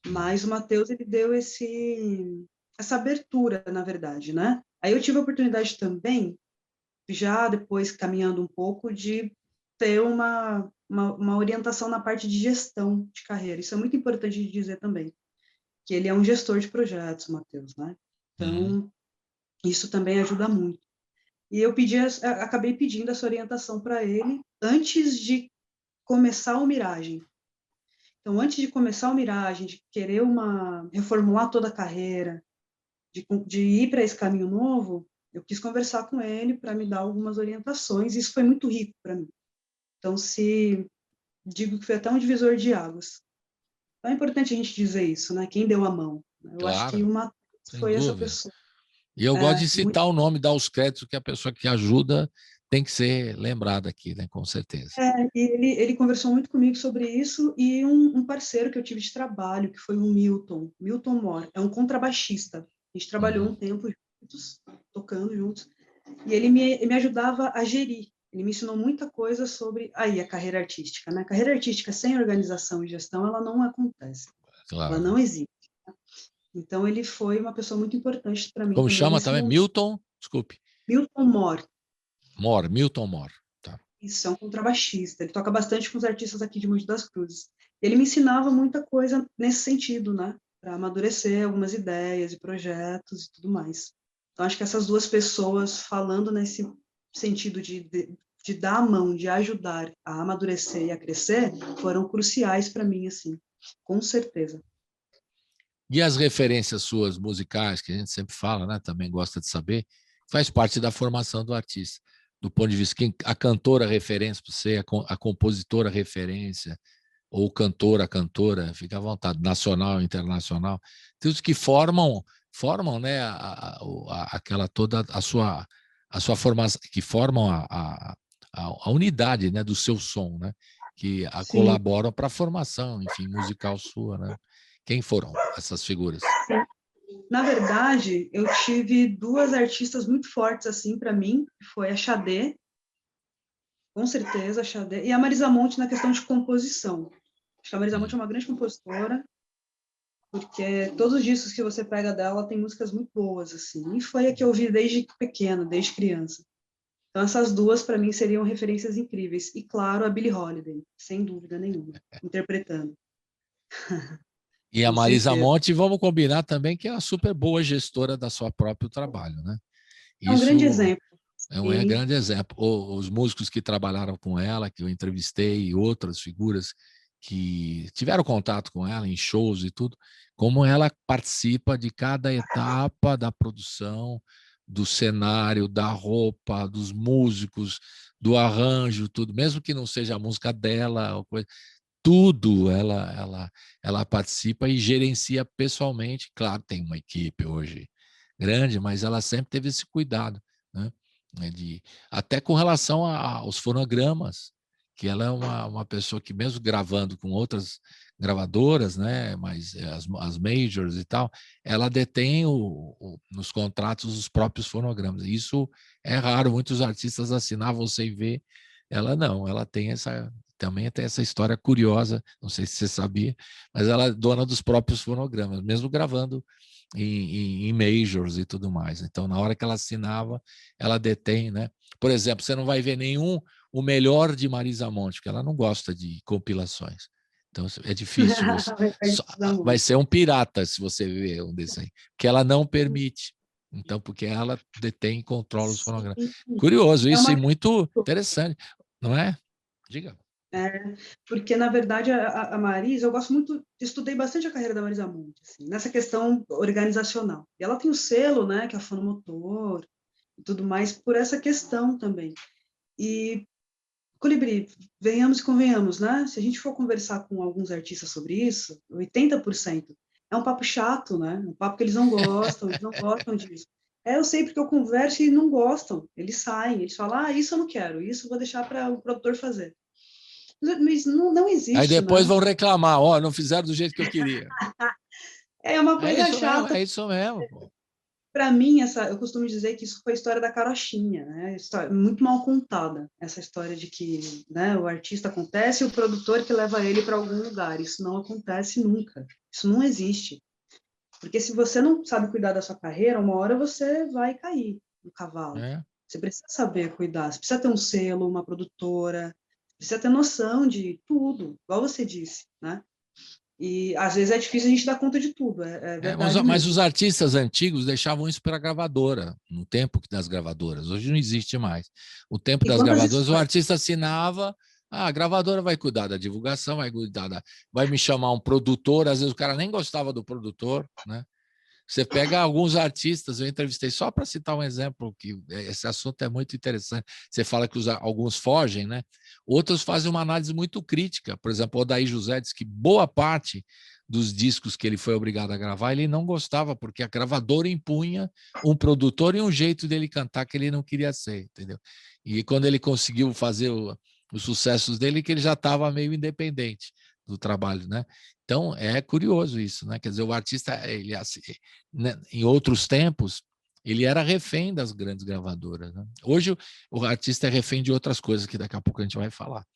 Mas o Matheus, ele deu essa abertura, na verdade, né? Aí eu tive a oportunidade também, já depois caminhando um pouco, de ter uma orientação na parte de gestão de carreira. Isso é muito importante de dizer também, que ele é um gestor de projetos, Matheus, né? Uhum. Então, isso também ajuda muito. E eu acabei pedindo essa orientação para ele antes de começar o Miragem. Então, antes de começar o Miragem, de querer reformular toda a carreira, de ir para esse caminho novo, eu quis conversar com ele para me dar algumas orientações, e isso foi muito rico para mim. Então, digo que foi até um divisor de águas. Então, é importante a gente dizer isso, né? Quem deu a mão. Eu acho que uma sem foi essa dúvida. pessoa. E eu gosto de citar o nome, dar os créditos, que a pessoa que ajuda tem que ser lembrada aqui, né? Com certeza. E ele conversou muito comigo sobre isso, e um parceiro que eu tive de trabalho, que foi o Milton Moore, é um contrabaixista. A gente trabalhou um tempo juntos, tocando juntos, e ele me ajudava a gerir. Ele me ensinou muita coisa sobre a carreira artística, né? A carreira artística sem organização e gestão, ela não acontece. Claro. Ela não existe. Então, ele foi uma pessoa muito importante para mim. Como chama também? Milton? Desculpe. Milton Moore. Milton Moore. Tá. Isso, é um contrabaixista. Ele toca bastante com os artistas aqui de Mogi das Cruzes. Ele me ensinava muita coisa nesse sentido, né? Para amadurecer algumas ideias e projetos e tudo mais. Então, acho que essas duas pessoas falando nesse sentido de dar a mão, de ajudar a amadurecer e a crescer, foram cruciais para mim, assim, com certeza. E as referências suas musicais, que a gente sempre fala, né? Também gosta de saber, faz parte da formação do artista. Do ponto de vista, a cantora referência para você, a compositora referência, ou cantora, fica à vontade, nacional, internacional, tem os que formam, né, aquela toda a sua formação, que formam a unidade, né, do seu som, né, que colaboram para a formação, enfim, musical sua, né? Quem foram essas figuras? Na verdade, eu tive duas artistas muito fortes assim para mim, que foi a Xadê, com certeza a Xadê, e a Marisa Monte na questão de composição. Acho que a Marisa Monte é uma grande compositora, porque todos os discos que você pega dela tem músicas muito boas, assim. E foi a que eu ouvi desde pequena, desde criança. Então, essas duas, para mim, seriam referências incríveis. E, claro, a Billie Holiday, sem dúvida nenhuma, interpretando. E a Marisa Monte, vamos combinar também que é uma super boa gestora da sua próprio trabalho, né? É um grande exemplo. É um grande exemplo. Os músicos que trabalharam com ela, que eu entrevistei, e outras figuras que tiveram contato com ela em shows e tudo, como ela participa de cada etapa da produção, do cenário, da roupa, dos músicos, do arranjo, tudo, mesmo que não seja a música dela, tudo ela participa e gerencia pessoalmente. Claro, tem uma equipe hoje grande, mas ela sempre teve esse cuidado, né? Até com relação aos fonogramas, que ela é uma pessoa que, mesmo gravando com outras gravadoras, né, mas as majors e tal, ela detém nos contratos os próprios fonogramas. Isso é raro, muitos artistas assinavam você e vê, ela não, ela tem também tem essa história curiosa, não sei se você sabia, mas ela é dona dos próprios fonogramas, mesmo gravando em majors e tudo mais. Então, na hora que ela assinava, ela detém, né? Por exemplo, você não vai ver o melhor de Marisa Monte, porque ela não gosta de compilações. Então, é difícil. Vai ser um pirata se você ver um desses aí, porque ela não permite. Então, porque ela detém e controla os fonogramas. Curioso isso, e muito interessante, não é? Diga. Porque, na verdade, a Marisa, eu gosto muito, estudei bastante a carreira da Marisa Monte, assim, nessa questão organizacional. E ela tem o selo, né, que é a Fonomotor e tudo mais, por essa questão também. E, Colibri, venhamos e convenhamos, né? Se a gente for conversar com alguns artistas sobre isso, 80% é um papo chato, né? Um papo que eles não gostam disso. Eu sei porque eu converso e não gostam. Eles saem, eles falam, isso eu não quero, isso eu vou deixar para o produtor fazer. Mas não existe. Aí depois né? vão reclamar, não fizeram do jeito que eu queria. É uma coisa chata. É isso mesmo. Para mim, eu costumo dizer que isso foi a história da carochinha, né? Muito mal contada, essa história de que, né, o artista acontece e o produtor que leva ele para algum lugar. Isso não acontece nunca. Isso não existe. Porque se você não sabe cuidar da sua carreira, uma hora você vai cair no cavalo. Você precisa saber cuidar. Você precisa ter um selo, uma produtora, precisa ter noção de tudo, igual você disse, né? E às vezes é difícil a gente dar conta de tudo, é verdade. Mas os artistas antigos deixavam isso para a gravadora, no tempo das gravadoras. Hoje não existe mais. O tempo das gravadoras, o artista assinava, a gravadora vai cuidar da divulgação, vai me chamar um produtor, às vezes o cara nem gostava do produtor, né? Você pega alguns artistas, eu entrevistei só para citar um exemplo, que esse assunto é muito interessante. Você fala que alguns fogem, né? Outros fazem uma análise muito crítica. Por exemplo, o Odair José diz que boa parte dos discos que ele foi obrigado a gravar, ele não gostava, porque a gravadora impunha um produtor e um jeito dele cantar que ele não queria ser, entendeu? E quando ele conseguiu fazer os sucessos dele, que ele já estava meio independente do trabalho, né? Então, é curioso isso, né? Quer dizer, o artista, ele, né, em outros tempos, ele era refém das grandes gravadoras, né? Hoje, o artista é refém de outras coisas, que daqui a pouco a gente vai falar.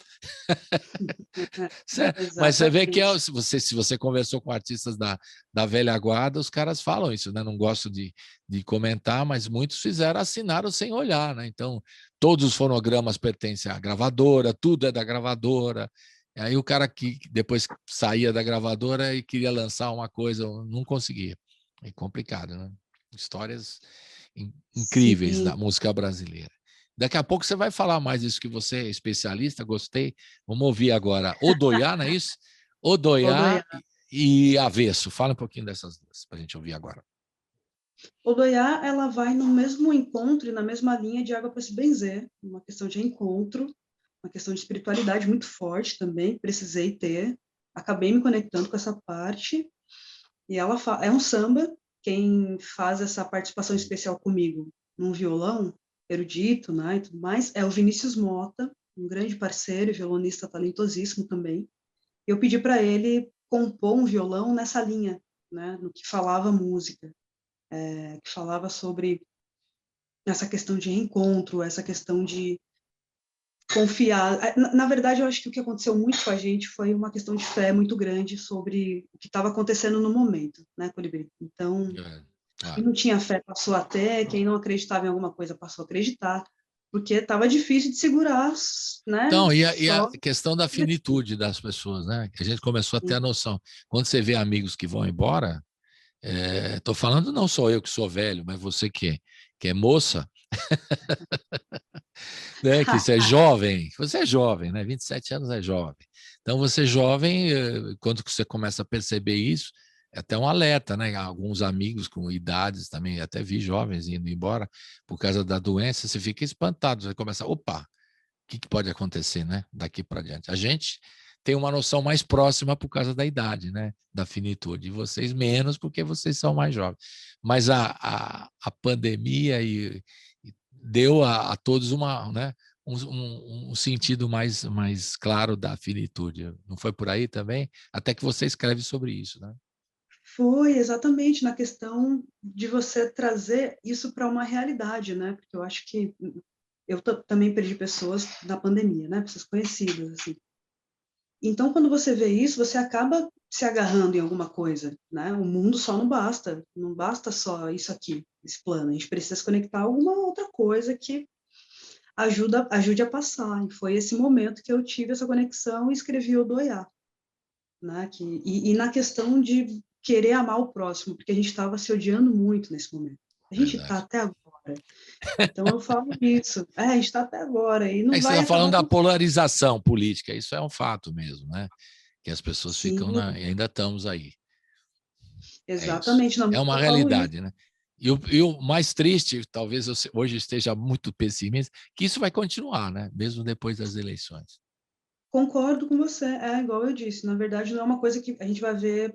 Mas você vê que se você conversou com artistas da velha guarda, os caras falam isso, né? Não gosto de comentar, mas muitos assinaram sem olhar, né? Então, todos os fonogramas pertencem à gravadora, tudo é da gravadora. Aí o cara que depois saía da gravadora e queria lançar uma coisa, não conseguia. É complicado, né? Histórias incríveis da música brasileira. Daqui a pouco você vai falar mais disso, que você é especialista, gostei. Vamos ouvir agora Odoiá, não é isso? Odoiá e Avesso. Fala um pouquinho dessas duas, para a gente ouvir agora. Odoiá, ela vai no mesmo encontro e na mesma linha de Água para se benzer, uma questão de encontro, uma questão de espiritualidade muito forte também, precisei ter, acabei me conectando com essa parte, e ela é um samba. Quem faz essa participação especial comigo num violão, erudito, né, e tudo mais, é o Vinícius Mota, um grande parceiro e violonista talentosíssimo também. Eu pedi para ele compor um violão nessa linha, né, no que falava música, que falava sobre essa questão de reencontro, essa questão de confiar. Na verdade, eu acho que o que aconteceu muito com a gente foi uma questão de fé muito grande sobre o que estava acontecendo no momento, né, Colibri? Então, quem não tinha fé passou a ter, quem não acreditava em alguma coisa passou a acreditar, porque estava difícil de segurar, né? Então, e a questão da finitude das pessoas, né? Que a gente começou a ter a noção. Quando você vê amigos que vão embora, estou falando não só eu que sou velho, mas você que é moça, né? Que você é jovem, né? 27 anos é jovem. Então, você é jovem, quando você começa a perceber isso, é até um alerta, né? Alguns amigos com idades também, até vi jovens indo embora por causa da doença, você fica espantado, você começa, opa, o que pode acontecer, né? Daqui para diante. A gente tem uma noção mais próxima por causa da idade, né? Da finitude. E vocês menos, porque vocês são mais jovens. Mas a pandemia deu a todos né? um sentido mais claro da finitude. Não foi por aí também? Até que você escreve sobre isso, né? Foi exatamente na questão de você trazer isso para uma realidade, né? Porque eu acho que eu também perdi pessoas na pandemia, né? Pessoas conhecidas, assim. Então, quando você vê isso, você acaba se agarrando em alguma coisa, né? O mundo só não basta só isso aqui, esse plano. A gente precisa se conectar a alguma outra coisa que ajude a passar. E foi esse momento que eu tive essa conexão e escrevi Odoiá, né? E na questão de querer amar o próximo, porque a gente estava se odiando muito nesse momento. A gente está até agora. Então, eu falo isso. A gente está até agora. E não vai você está falando da polarização política. Isso é um fato mesmo, né? Que as pessoas ficam e ainda estamos aí. Exatamente. É uma realidade, né? E o mais triste, talvez eu hoje esteja muito pessimista, que isso vai continuar, né? Mesmo depois das eleições. Concordo com você. É igual eu disse. Na verdade, não é uma coisa que a gente vai ver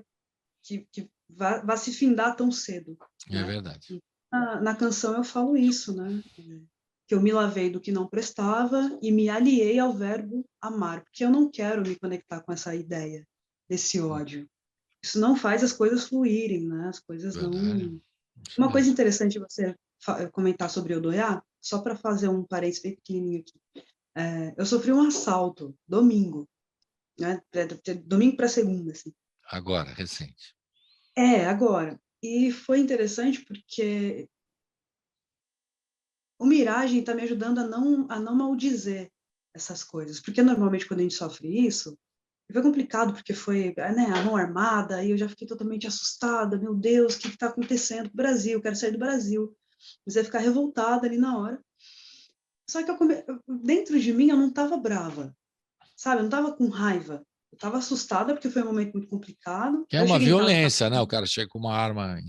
que vai se findar tão cedo. É verdade. Na canção eu falo isso, né? Que eu me lavei do que não prestava e me aliei ao verbo amar, porque eu não quero me conectar com essa ideia desse ódio. Isso não faz as coisas fluírem, né? As coisas não... Uma coisa interessante você comentar sobre Odoiá, só para fazer um parênteses bem pequenininho aqui. Eu sofri um assalto domingo, né? Domingo para segunda, assim. Agora, recente. Agora. E foi interessante porque o Miragem está me ajudando a não maldizer essas coisas. Porque normalmente quando a gente sofre isso, foi complicado, porque foi, né, a mão armada, e eu já fiquei totalmente assustada. Meu Deus, o que está acontecendo com o Brasil? Eu quero sair do Brasil. Mas ia ficar revoltada ali na hora. Só que dentro de mim eu não estava brava, sabe? Eu não estava com raiva. Eu estava assustada porque foi um momento muito complicado. Que é uma violência, né? O cara chega com uma arma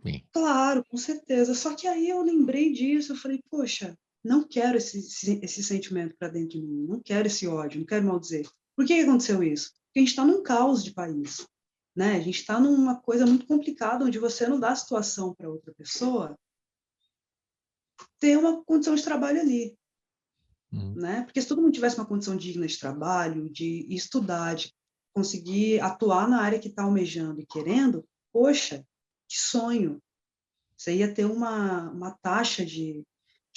Sim. Claro, com certeza. Só que aí eu lembrei disso, eu falei, poxa, não quero esse sentimento para dentro de mim, não quero esse ódio, não quero maldizer. Por que aconteceu isso? Porque a gente está num caos de país, né? A gente está numa coisa muito complicada, onde você não dá situação para outra pessoa ter uma condição de trabalho ali, Uhum. né? Porque se todo mundo tivesse uma condição digna de trabalho, de estudar, de conseguir atuar na área que está almejando e querendo, poxa, que sonho! Você ia ter uma taxa de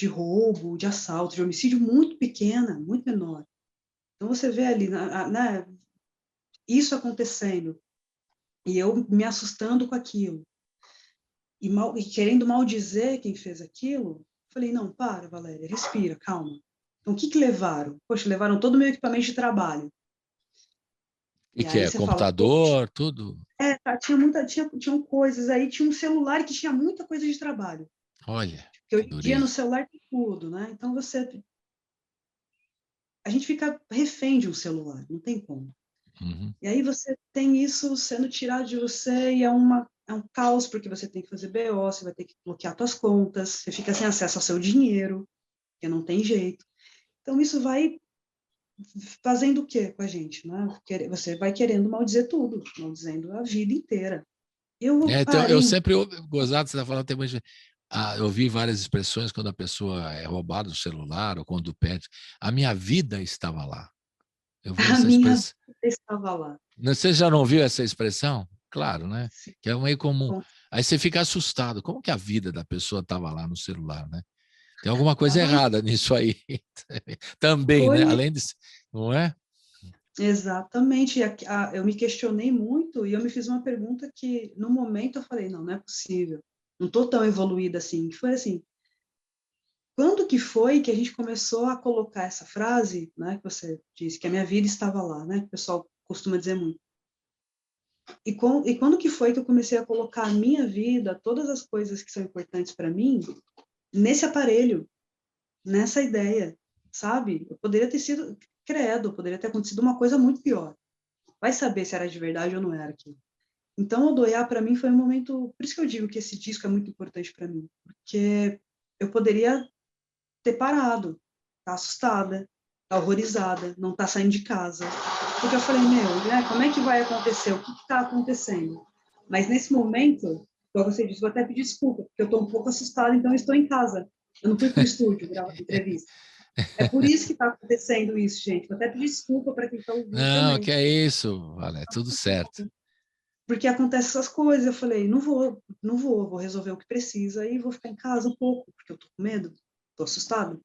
roubo, de assalto, de homicídio muito pequena, muito menor. Então você vê ali, né, isso acontecendo, e eu me assustando com aquilo, e querendo maldizer quem fez aquilo, falei, não, para, Valéria, respira, calma. Então, o que levaram? Poxa, levaram todo o meu equipamento de trabalho. E E que aí é você fala, poxa, computador, tudo? tá, tinham coisas aí, tinha um celular que tinha muita coisa de trabalho. Olha, Porque que hoje em dia no dureza. celular tem tudo, né? Então a gente fica refém de um celular, não tem como. Uhum. E aí você tem isso sendo tirado de você e é um caos, porque você tem que fazer BO, você vai ter que bloquear suas contas, você fica sem acesso ao seu dinheiro, porque não tem jeito. Então isso vai fazendo o quê com a gente? Né? Você vai querendo maldizer tudo, maldizendo a vida inteira. Eu Então, eu parei. sempre ouvi, gozado, você está falando, tem muita, eu vi várias expressões quando a pessoa é roubada do celular ou quando perde. A minha vida estava lá. Eu vi A essa minha expressão. vida estava lá. Você já não viu essa expressão? Claro, né? Sim, Que é meio comum. com- Aí você fica assustado. Como que a vida da pessoa estava lá no celular, né? Tem alguma coisa Estava lá. errada nisso aí também, né? Foi Além de, não é? exatamente. Eu me questionei muito e eu me fiz uma pergunta que, no momento, eu falei, não é possível. Não estou tão evoluída assim. Que foi assim, quando que foi que a gente começou a colocar essa frase, né, que você disse, que a minha vida estava lá, né, que o pessoal costuma dizer muito. E quando que foi que eu comecei a colocar a minha vida, todas as coisas que são importantes para mim, nesse aparelho, nessa ideia, sabe? Eu poderia ter sido, credo, poderia ter acontecido uma coisa muito pior. Vai saber se era de verdade ou não era aquilo. Então, o Doiá, para mim, foi um momento... Por isso que eu digo que esse disco é muito importante para mim. Porque eu poderia ter parado, tá assustada, tá horrorizada, não tá saindo de casa. Porque eu falei, meu, né, como é que vai acontecer? O que está acontecendo? Mas nesse momento, como você disse, vou até pedir desculpa, porque eu estou um pouco assustada, então eu estou em casa. Eu não fui para o estúdio gravar entrevista. É por isso que está acontecendo isso, gente. Vou até pedir desculpa para quem está ouvindo Não, que também. é isso, vale, é tudo certo. Porque acontecem essas coisas. Eu falei, vou resolver o que precisa e vou ficar em casa um pouco, porque eu tô com medo, tô assustada.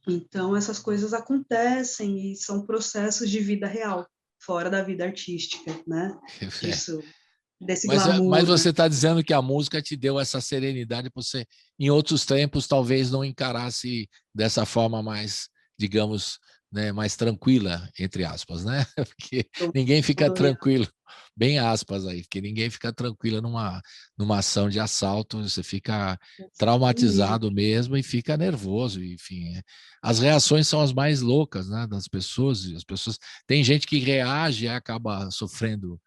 Então, essas coisas acontecem e são processos de vida real, fora da vida artística, né? Disso, desse Mas glamour, né? você está dizendo que a música te deu essa serenidade para você, em outros tempos, talvez não encarasse dessa forma mais, digamos, né, mais tranquila, entre aspas, né? Porque ninguém fica tranquilo, bem aspas aí, porque ninguém fica tranquilo numa ação de assalto, você fica traumatizado mesmo e fica nervoso, enfim. As reações são as mais loucas, né, das pessoas, e as pessoas, tem gente que reage e acaba sofrendo,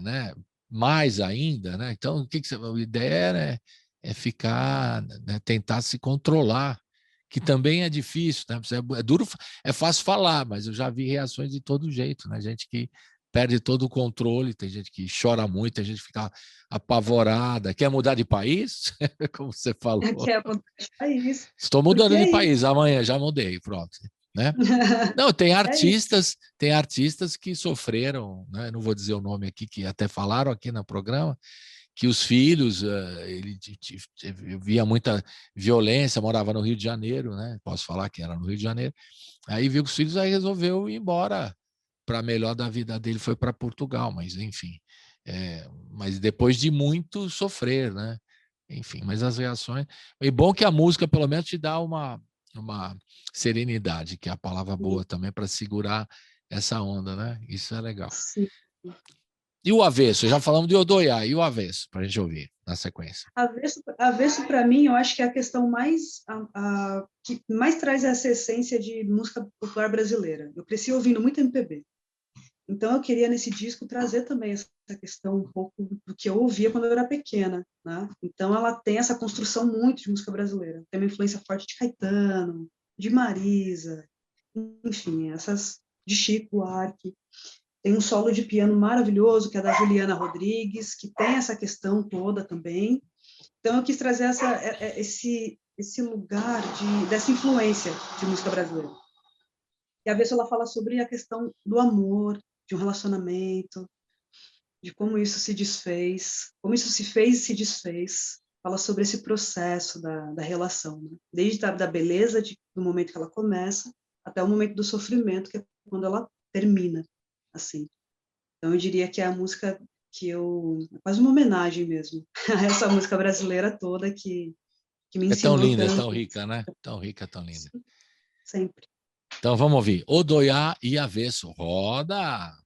né, mais ainda, né? Então, a ideia é ficar, né, tentar se controlar, que também é difícil, né? É duro, é fácil falar, mas eu já vi reações de todo jeito, né? Gente que perde todo o controle, tem gente que chora muito, tem gente que fica apavorada, quer mudar de país, como você falou. Que é isso. Estou mudando de país, amanhã já mudei, pronto, né? Não, tem artistas que sofreram, né? Não vou dizer o nome aqui, que até falaram aqui no programa, que os filhos, ele via muita violência, morava no Rio de Janeiro, né? Posso falar que era no Rio de Janeiro. Aí viu que os filhos, aí resolveu ir embora para melhor da vida dele, foi para Portugal, mas enfim. Mas depois de muito sofrer, né? Enfim, mas as reações. E bom que a música, pelo menos, te dá uma serenidade, que é a palavra boa também, para segurar essa onda, né? Isso é legal. Sim. E o avesso? Já falamos de Odoiá, e o avesso, para a gente ouvir na sequência. Avesso para mim, eu acho que é a questão que mais traz essa essência de música popular brasileira. Eu cresci ouvindo muito MPB. Então, eu queria, nesse disco, trazer também essa questão um pouco do que eu ouvia quando eu era pequena, né? Então, ela tem essa construção muito de música brasileira. Tem uma influência forte de Caetano, de Marisa, enfim, essas de Chico Buarque. Tem um solo de piano maravilhoso, que é da Juliana Rodrigues, que tem essa questão toda também. Então, eu quis trazer esse lugar dessa influência de música brasileira. E a Bessa, ela fala sobre a questão do amor, de um relacionamento, de como isso se desfez, como isso se fez e se desfez. Fala sobre esse processo da relação, né? Desde da beleza do momento que ela começa até o momento do sofrimento, que é quando ela termina, assim. Então, eu diria que é a música é quase uma homenagem mesmo a essa música brasileira toda que me É tão ensinou linda, é tanto. tão rica, né? Tão rica, tão linda. Sempre. Então vamos ouvir Odoiá e Avesso. Roda!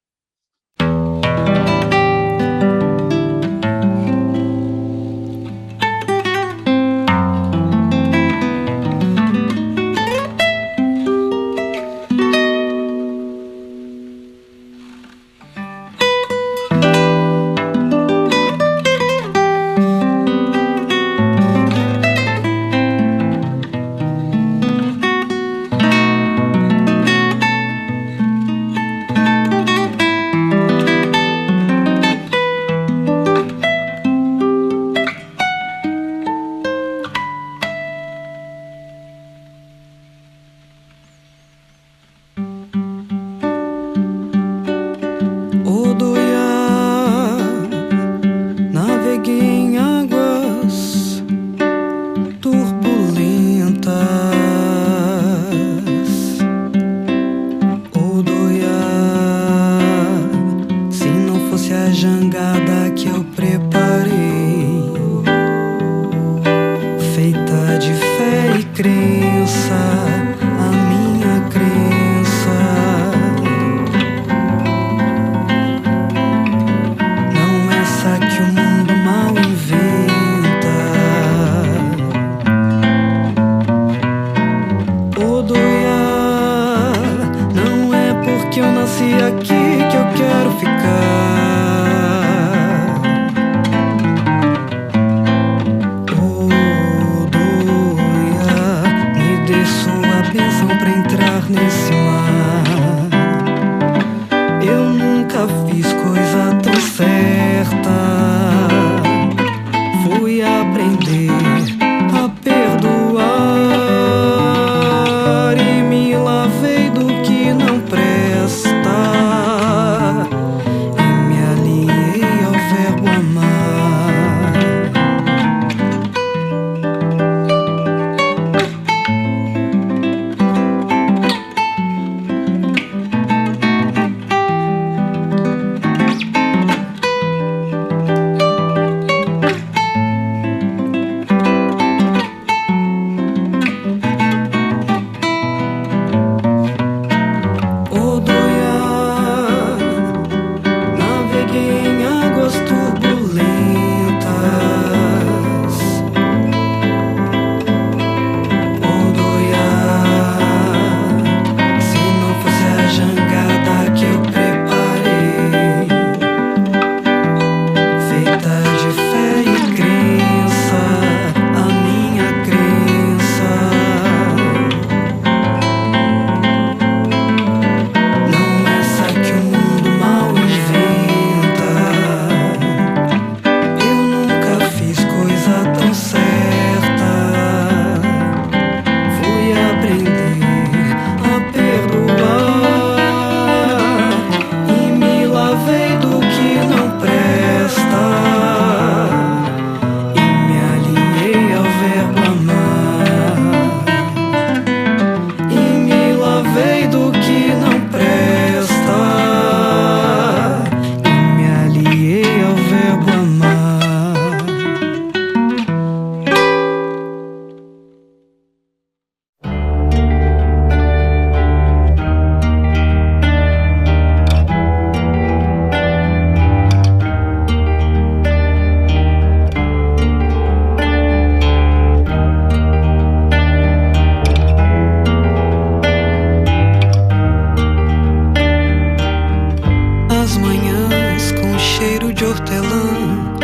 As manhãs com cheiro de hortelã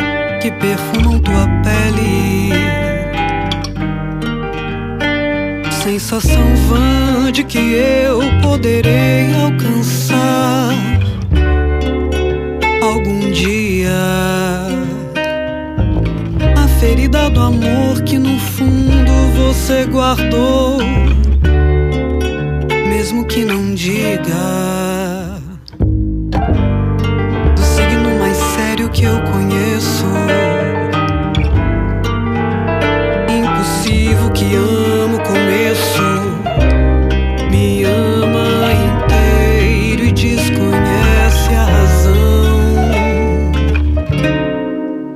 que perfumam tua pele, sensação vã de que eu poderei alcançar algum dia a ferida do amor que no fundo você guardou, mesmo que não diga. Do signo mais sério que eu conheço, impossível que amo o começo, me ama inteiro e desconhece a razão.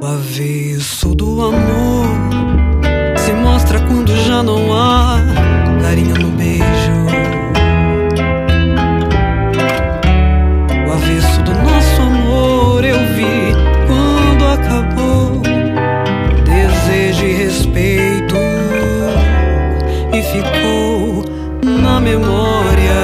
O avesso do amor se mostra quando já não há carinho no beijo. O avesso do nosso amor eu vi quando acabou. Desejo e respeito e ficou na memória.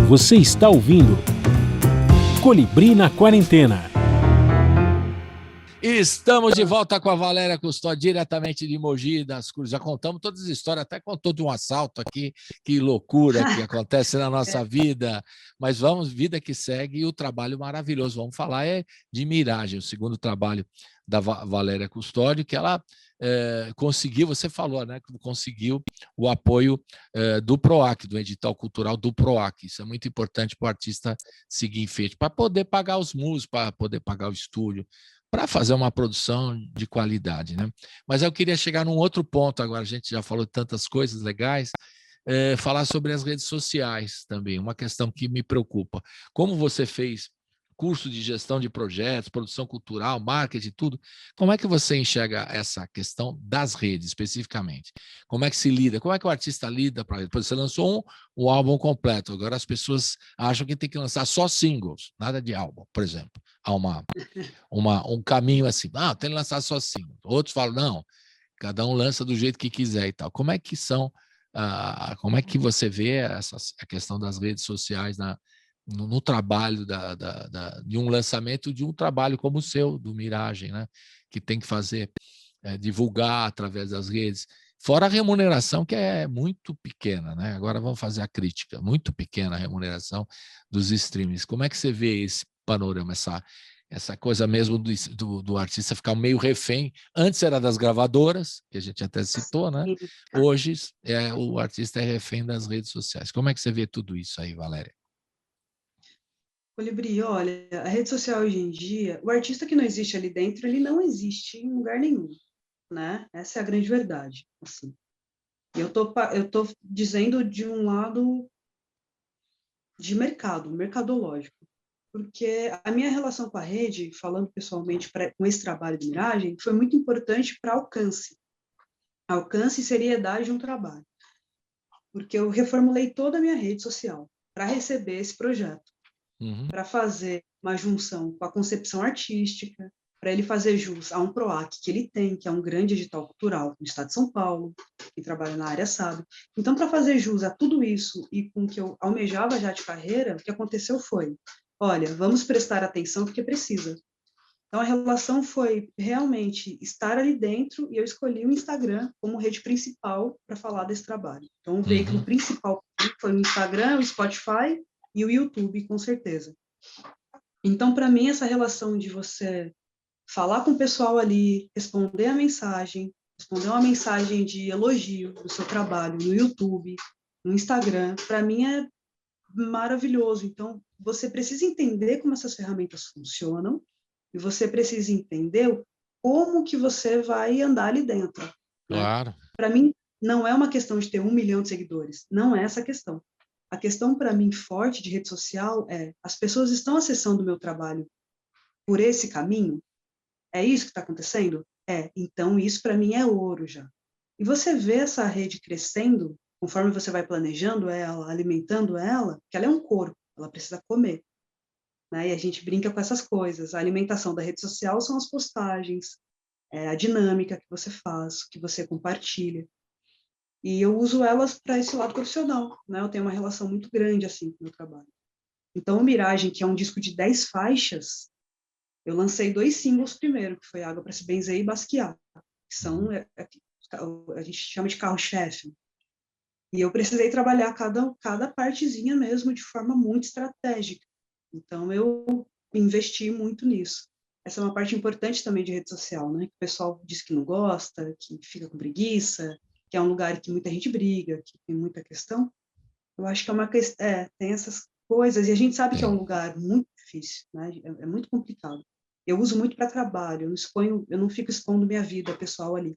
Você está ouvindo Colibri na Quarentena. Estamos de volta com a Valéria Custódio, diretamente de Mogi das Cruzes. Já contamos todas as histórias, até contou de um assalto aqui, que loucura que acontece na nossa vida. Mas vamos, vida que segue e o trabalho maravilhoso. Vamos falar de Miragem, o segundo trabalho da Valéria Custódio, que ela conseguiu, você falou, né, que conseguiu o apoio do PROAC, do edital cultural do PROAC. Isso é muito importante para o artista seguir em frente, para poder pagar os músicos, para poder pagar o estúdio, para fazer uma produção de qualidade, né? Mas eu queria chegar num outro ponto agora, a gente já falou tantas coisas legais, falar sobre as redes sociais também, uma questão que me preocupa. Como você fez curso de gestão de projetos, produção cultural, marketing, tudo, como é que você enxerga essa questão das redes, especificamente? Como é que se lida? Como é que o artista lida para ele? Você lançou um álbum completo, agora as pessoas acham que tem que lançar só singles, nada de álbum, por exemplo. Há um caminho assim, tem que lançar só singles. Outros falam, não, cada um lança do jeito que quiser e tal. Como é que como é que você vê a questão das redes sociais no trabalho de um lançamento de um trabalho como o seu, do Miragem, né? Que tem que fazer, divulgar através das redes. Fora a remuneração, que é muito pequena, né? Agora vamos fazer a crítica. Muito pequena a remuneração dos streamings. Como é que você vê esse panorama, essa coisa mesmo do artista ficar meio refém? Antes era das gravadoras, que a gente até citou, né? Hoje o artista é refém das redes sociais. Como é que você vê tudo isso aí, Valéria? Colibri, olha, a rede social hoje em dia, o artista que não existe ali dentro, ele não existe em lugar nenhum, né? Essa é a grande verdade, assim. Eu tô dizendo de um lado de mercado, mercadológico, porque a minha relação com a rede, falando pessoalmente com esse trabalho de Miragem, foi muito importante para alcance e seriedade de um trabalho, porque eu reformulei toda a minha rede social para receber esse projeto, para fazer uma junção com a concepção artística, para ele fazer jus a um PROAC que ele tem, que é um grande edital cultural no estado de São Paulo, que trabalha na área sabe. Então, para fazer jus a tudo isso e com o que eu almejava já de carreira, o que aconteceu foi, olha, vamos prestar atenção porque precisa. Então, a relação foi realmente estar ali dentro e eu escolhi o Instagram como rede principal para falar desse trabalho. Então, o veículo principal foi o Instagram, o Spotify e o YouTube, com certeza. Então, para mim, essa relação de você falar com o pessoal ali, responder uma mensagem de elogio do seu trabalho no YouTube, no Instagram, para mim é maravilhoso. Então, você precisa entender como essas ferramentas funcionam e você precisa entender como que você vai andar ali dentro. Né? Claro. Para mim, não é uma questão de ter 1 milhão de seguidores. Não é essa a questão. A questão, para mim, forte de rede social é as pessoas estão acessando o meu trabalho por esse caminho? É isso que está acontecendo? Então isso para mim é ouro já. E você vê essa rede crescendo, conforme você vai planejando ela, alimentando ela, que ela é um corpo, ela precisa comer. Né? E a gente brinca com essas coisas. A alimentação da rede social são as postagens, a dinâmica que você faz, que você compartilha. E eu uso elas para esse lado profissional. Né? Eu tenho uma relação muito grande assim com o meu trabalho. Então o Miragem, que é um disco de 10 faixas, eu lancei 2 singles primeiro, que foi Água para se Benzer e Basquiat, que são, a gente chama de carro-chefe. E eu precisei trabalhar cada partezinha mesmo de forma muito estratégica. Então, eu investi muito nisso. Essa é uma parte importante também de rede social, né? Que o pessoal diz que não gosta, que fica com preguiça, que é um lugar que muita gente briga, que tem muita questão. Eu acho que é uma questão, tem essas coisas, e a gente sabe que é um lugar muito difícil, né? É muito complicado. Eu uso muito para trabalho, eu não fico expondo minha vida pessoal ali.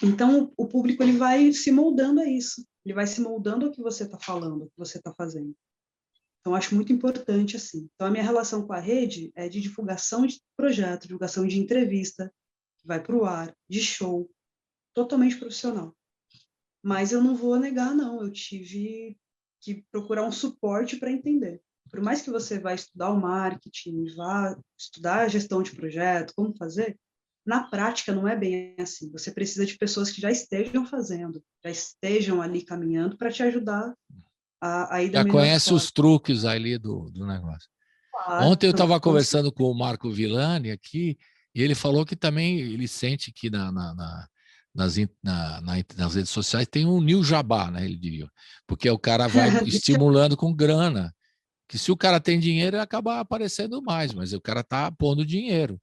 Então, o público ele vai se moldando a isso, ele vai se moldando ao que você está falando, ao que você está fazendo. Então, acho muito importante, assim. Então, a minha relação com a rede é de divulgação de projeto, divulgação de entrevista, que vai para o ar, de show, totalmente profissional. Mas eu não vou negar, não, eu tive que procurar um suporte para entender. Por mais que você vá estudar o marketing, vá estudar a gestão de projeto, como fazer, na prática não é bem assim. Você precisa de pessoas que já estejam fazendo, já estejam ali caminhando para te ajudar a ir da melhor conhece forma. os truques ali do negócio. Claro, Ontem eu estava conversando com o Marco Villani aqui, e ele falou que também ele sente que nas redes sociais tem um new jabá, né? Ele diria, porque o cara vai estimulando com grana, que se o cara tem dinheiro, ele acaba aparecendo mais, mas o cara está pondo dinheiro.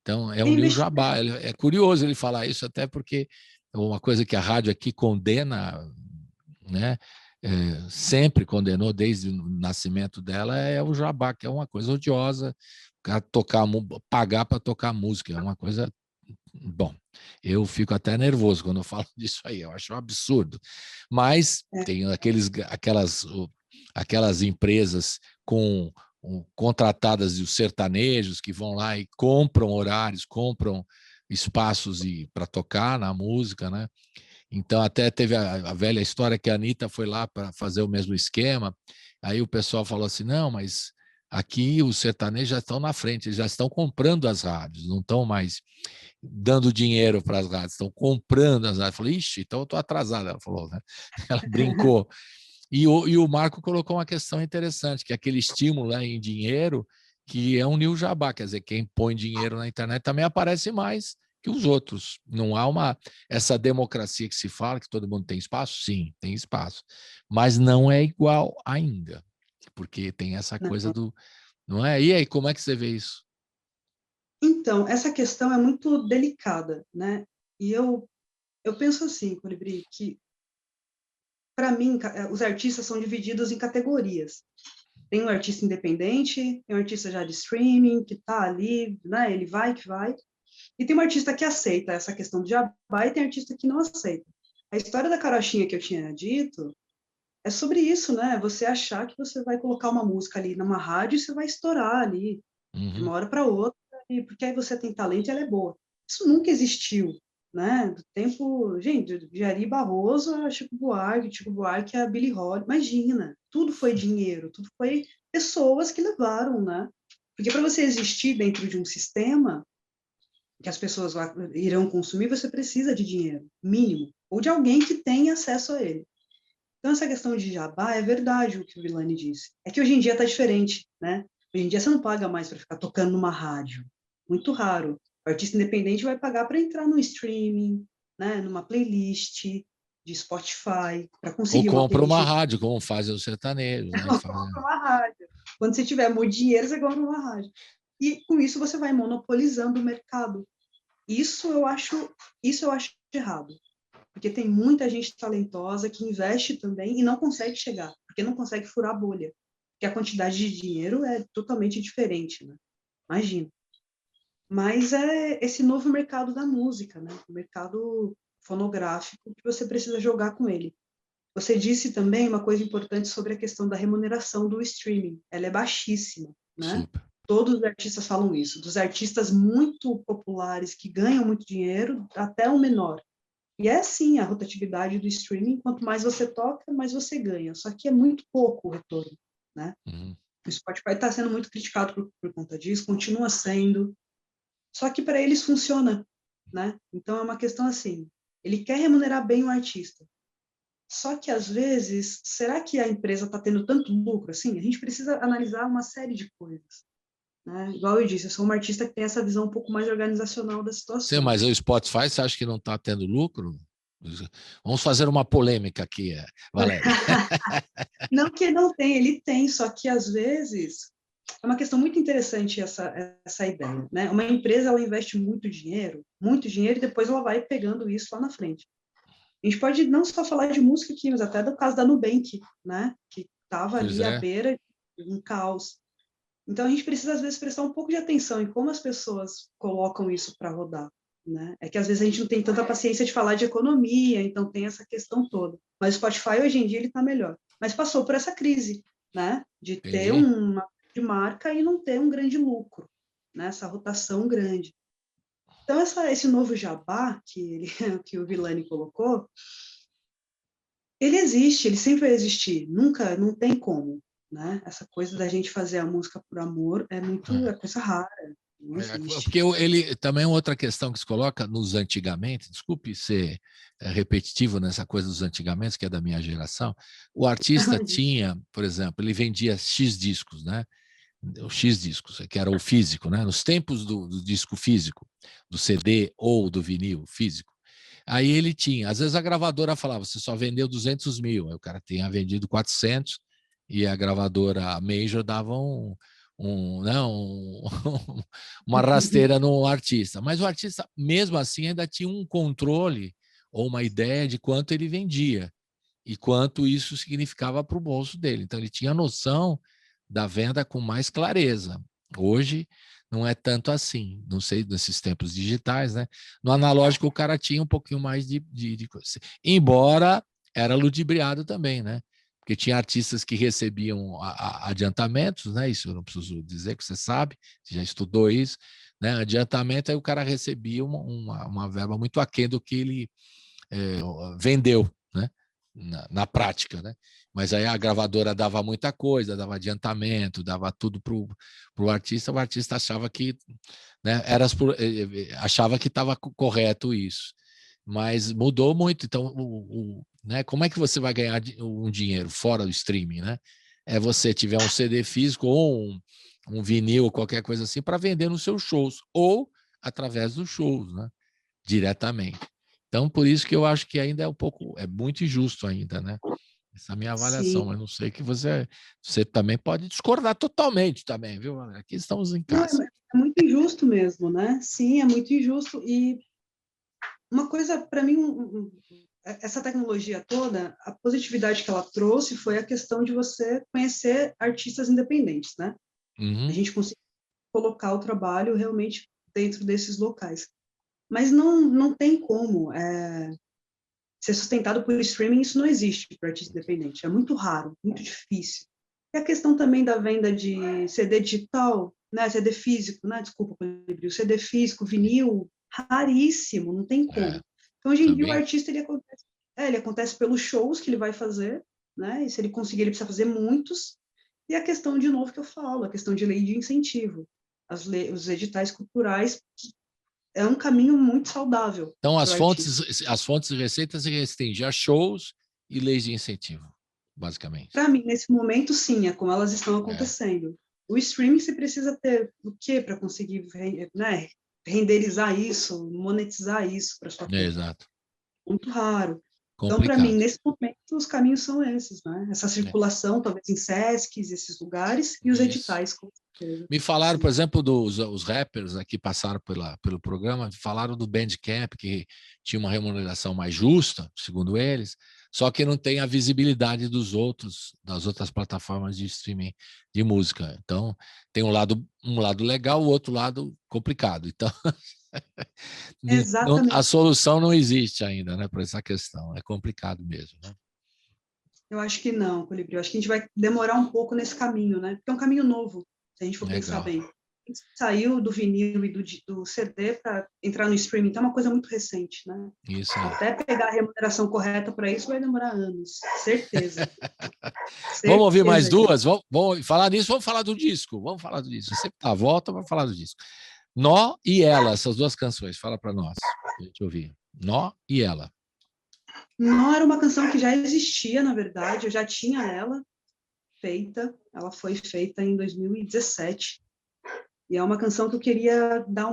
Então, é um new jabá. É curioso ele falar isso, até porque é uma coisa que a rádio aqui condena, né? Sempre condenou desde o nascimento dela, é o jabá, que é uma coisa odiosa, o cara pagar para tocar música, é uma coisa... Bom, eu fico até nervoso quando eu falo disso aí, eu acho um absurdo. Mas tem aquelas empresas contratadas de os sertanejos que vão lá e compram horários, compram espaços para tocar na música, né? Então, até teve a velha história que a Anitta foi lá para fazer o mesmo esquema, aí o pessoal falou assim, não, mas aqui os sertanejos já estão na frente, eles já estão comprando as rádios, não estão mais dando dinheiro para as rádios, estão comprando as rádios. Eu falei, ixi, então eu estou atrasada, ela falou, né? Ela brincou. E o Marco colocou uma questão interessante, que é aquele estímulo, né, em dinheiro, que é um new jabá, quer dizer, quem põe dinheiro na internet também aparece mais, que os outros. Não há essa democracia que se fala, que todo mundo tem espaço? Sim, tem espaço. Mas não é igual ainda, porque tem essa coisa do... Não é? E aí, como é que você vê isso? Então, essa questão é muito delicada, né? E eu penso assim, Colibri, que, para mim, os artistas são divididos em categorias. Tem um artista independente, tem um artista já de streaming, que está ali, né? Ele vai que vai. E tem um artista que aceita essa questão de jabá e tem artista que não aceita. A história da carochinha que eu tinha dito é sobre isso, né? Você achar que você vai colocar uma música ali numa rádio e você vai estourar ali, de uma hora para outra, porque aí você tem talento e ela é boa. Isso nunca existiu, né? Do tempo, gente, de Ari Barroso a Chico Buarque a Billie Holiday, imagina, tudo foi dinheiro, tudo foi pessoas que levaram, né? Porque para você existir dentro de um sistema que as pessoas irão consumir, você precisa de dinheiro, mínimo, ou de alguém que tenha acesso a ele. Então, essa questão de jabá é verdade o que o Villani disse. É que hoje em dia está diferente, né? Hoje em dia você não paga mais para ficar tocando numa rádio. Muito raro. O artista independente vai pagar para entrar no streaming, né? Numa playlist de Spotify, para Ou conseguir uma compra uma playlist. rádio, como fazem os sertanejos. Né? Compra uma rádio. Quando você tiver muito dinheiro, você compra uma rádio. E com isso você vai monopolizando o mercado. Isso eu acho errado. Porque tem muita gente talentosa que investe também e não consegue chegar, porque não consegue furar a bolha. Porque a quantidade de dinheiro é totalmente diferente, né? Imagina. Mas é esse novo mercado da música, né? O mercado fonográfico que você precisa jogar com ele. Você disse também uma coisa importante sobre a questão da remuneração do streaming. Ela é baixíssima, né? Super. Todos os artistas falam isso. Dos artistas muito populares que ganham muito dinheiro até o menor. E é sim a rotatividade do streaming, quanto mais você toca, mais você ganha. Só que é muito pouco o retorno, né? O Spotify está sendo muito criticado por conta disso, continua sendo. Só que para eles funciona, né? Então é uma questão assim, ele quer remunerar bem o artista. Só que às vezes, será que a empresa está tendo tanto lucro assim? A gente precisa analisar uma série de coisas. Né? Igual eu disse, eu sou uma artista que tem essa visão um pouco mais organizacional da situação. Sim, mas o Spotify, você acha que não está tendo lucro? Vamos fazer uma polêmica aqui, Valéria. Não que não tem, ele tem, só que às vezes é uma questão muito interessante essa ideia. Né? Uma empresa ela investe muito dinheiro, e depois ela vai pegando isso lá na frente. A gente pode não só falar de música aqui, mas até do caso da Nubank, né? Que estava ali à beira de um caos. Então, a gente precisa, às vezes, prestar um pouco de atenção em como as pessoas colocam isso para rodar. Né? É que, às vezes, a gente não tem tanta paciência de falar de economia, então tem essa questão toda. Mas o Spotify, hoje em dia, ele está melhor. Mas passou por essa crise, né? De ter uma de marca e não ter um grande lucro, né? Essa rotação grande. Então, esse novo jabá que o Villani colocou, ele existe, ele sempre vai existir. Nunca, não tem como. Né? Essa coisa da gente fazer a música por amor é coisa rara, não existe. Porque ele também é outra questão que se coloca nos antigamente, desculpe ser repetitivo nessa coisa dos antigamente, que é da minha geração, o artista tinha, por exemplo, ele vendia X discos, né? O X discos, que era o físico, né? Nos tempos do disco físico, do CD ou do vinil físico, aí ele tinha, às vezes a gravadora falava, você só vendeu 200 mil, aí o cara tinha vendido 400, e a gravadora Major dava uma rasteira no artista. Mas o artista, mesmo assim, ainda tinha um controle ou uma ideia de quanto ele vendia e quanto isso significava para o bolso dele. Então, ele tinha noção da venda com mais clareza. Hoje, não é tanto assim. Não sei, nesses tempos digitais, né? No analógico, o cara tinha um pouquinho mais de coisa. Embora era ludibriado também, né? Porque tinha artistas que recebiam adiantamentos, né? Isso eu não preciso dizer, que você sabe, você já estudou isso, né? Adiantamento, aí o cara recebia uma verba muito aquém do que ele vendeu, né? Na prática, né? Mas aí a gravadora dava muita coisa, dava adiantamento, dava tudo para o artista achava que, né, achava que estava correto isso. Mas mudou muito. Então, né, como é que você vai ganhar um dinheiro fora do streaming? Né? É você tiver um CD físico ou um vinil, qualquer coisa assim, para vender nos seus shows, ou através dos shows. Né? diretamente. Então, por isso que eu acho que ainda é muito injusto ainda, né? Essa é a minha avaliação, Sim. mas não sei que você também pode discordar totalmente também, viu? Aqui estamos em Não, casa. é muito injusto mesmo, né? Sim, é muito injusto. E uma coisa, para mim, essa tecnologia toda, a positividade que ela trouxe foi a questão de você conhecer artistas independentes, né? A Uhum. gente conseguir colocar o trabalho realmente dentro desses locais. Mas não tem como ser sustentado por streaming, isso não existe para artista independente. É muito raro, muito difícil. E a questão também da venda de CD digital, né? CD físico, né? Desculpa, o CD físico, vinil, raríssimo, não tem como. Então, hoje em dia, o Também. artista ele acontece pelos shows que ele vai fazer, né? E se ele conseguir, ele precisa fazer muitos. E a questão, de novo, que eu falo, a questão de lei de incentivo. Os editais culturais é um caminho muito saudável Então, para o artista. as fontes de receitas se restringem a shows e leis de incentivo, basicamente. Para mim, nesse momento, sim, é como elas estão É, acontecendo. O streaming, você precisa ter o quê para conseguir, né, renderizar isso, monetizar isso para sua conta? exato. Muito raro. Então, para mim, Complicado. nesse momento, os caminhos são esses, né? Essa É, circulação, talvez em Sescs, esses lugares, e os isso. editais, com certeza. Me falaram, por exemplo, os rappers aqui passaram pelo programa, falaram do Bandcamp, que tinha uma remuneração mais justa, segundo eles, só que não tem a visibilidade das outras plataformas de streaming de música. Então, tem um lado legal, o outro lado complicado. Então, a Exatamente. solução não existe ainda, né, para essa questão. É complicado mesmo, né? Eu acho que não, Colibri. Eu acho que a gente vai demorar um pouco nesse caminho, né? Porque é um caminho novo, se a gente for pensar Legal. bem. A gente saiu do vinil e do CD para entrar no streaming, então é uma coisa muito recente, né? Isso aí. Até pegar a remuneração correta para isso vai demorar anos, certeza. Vamos ouvir mais Certeza. duas? Vamos falar nisso, vamos falar do disco. Vamos falar do disco. Você tá à volta, vamos falar do disco. Nó e Ela, essas duas canções. Fala para nós, pra gente ouvir. Nó e Ela. Não era uma canção que já existia, na verdade, eu já tinha ela feita, ela foi feita em 2017, e é uma canção que eu queria dar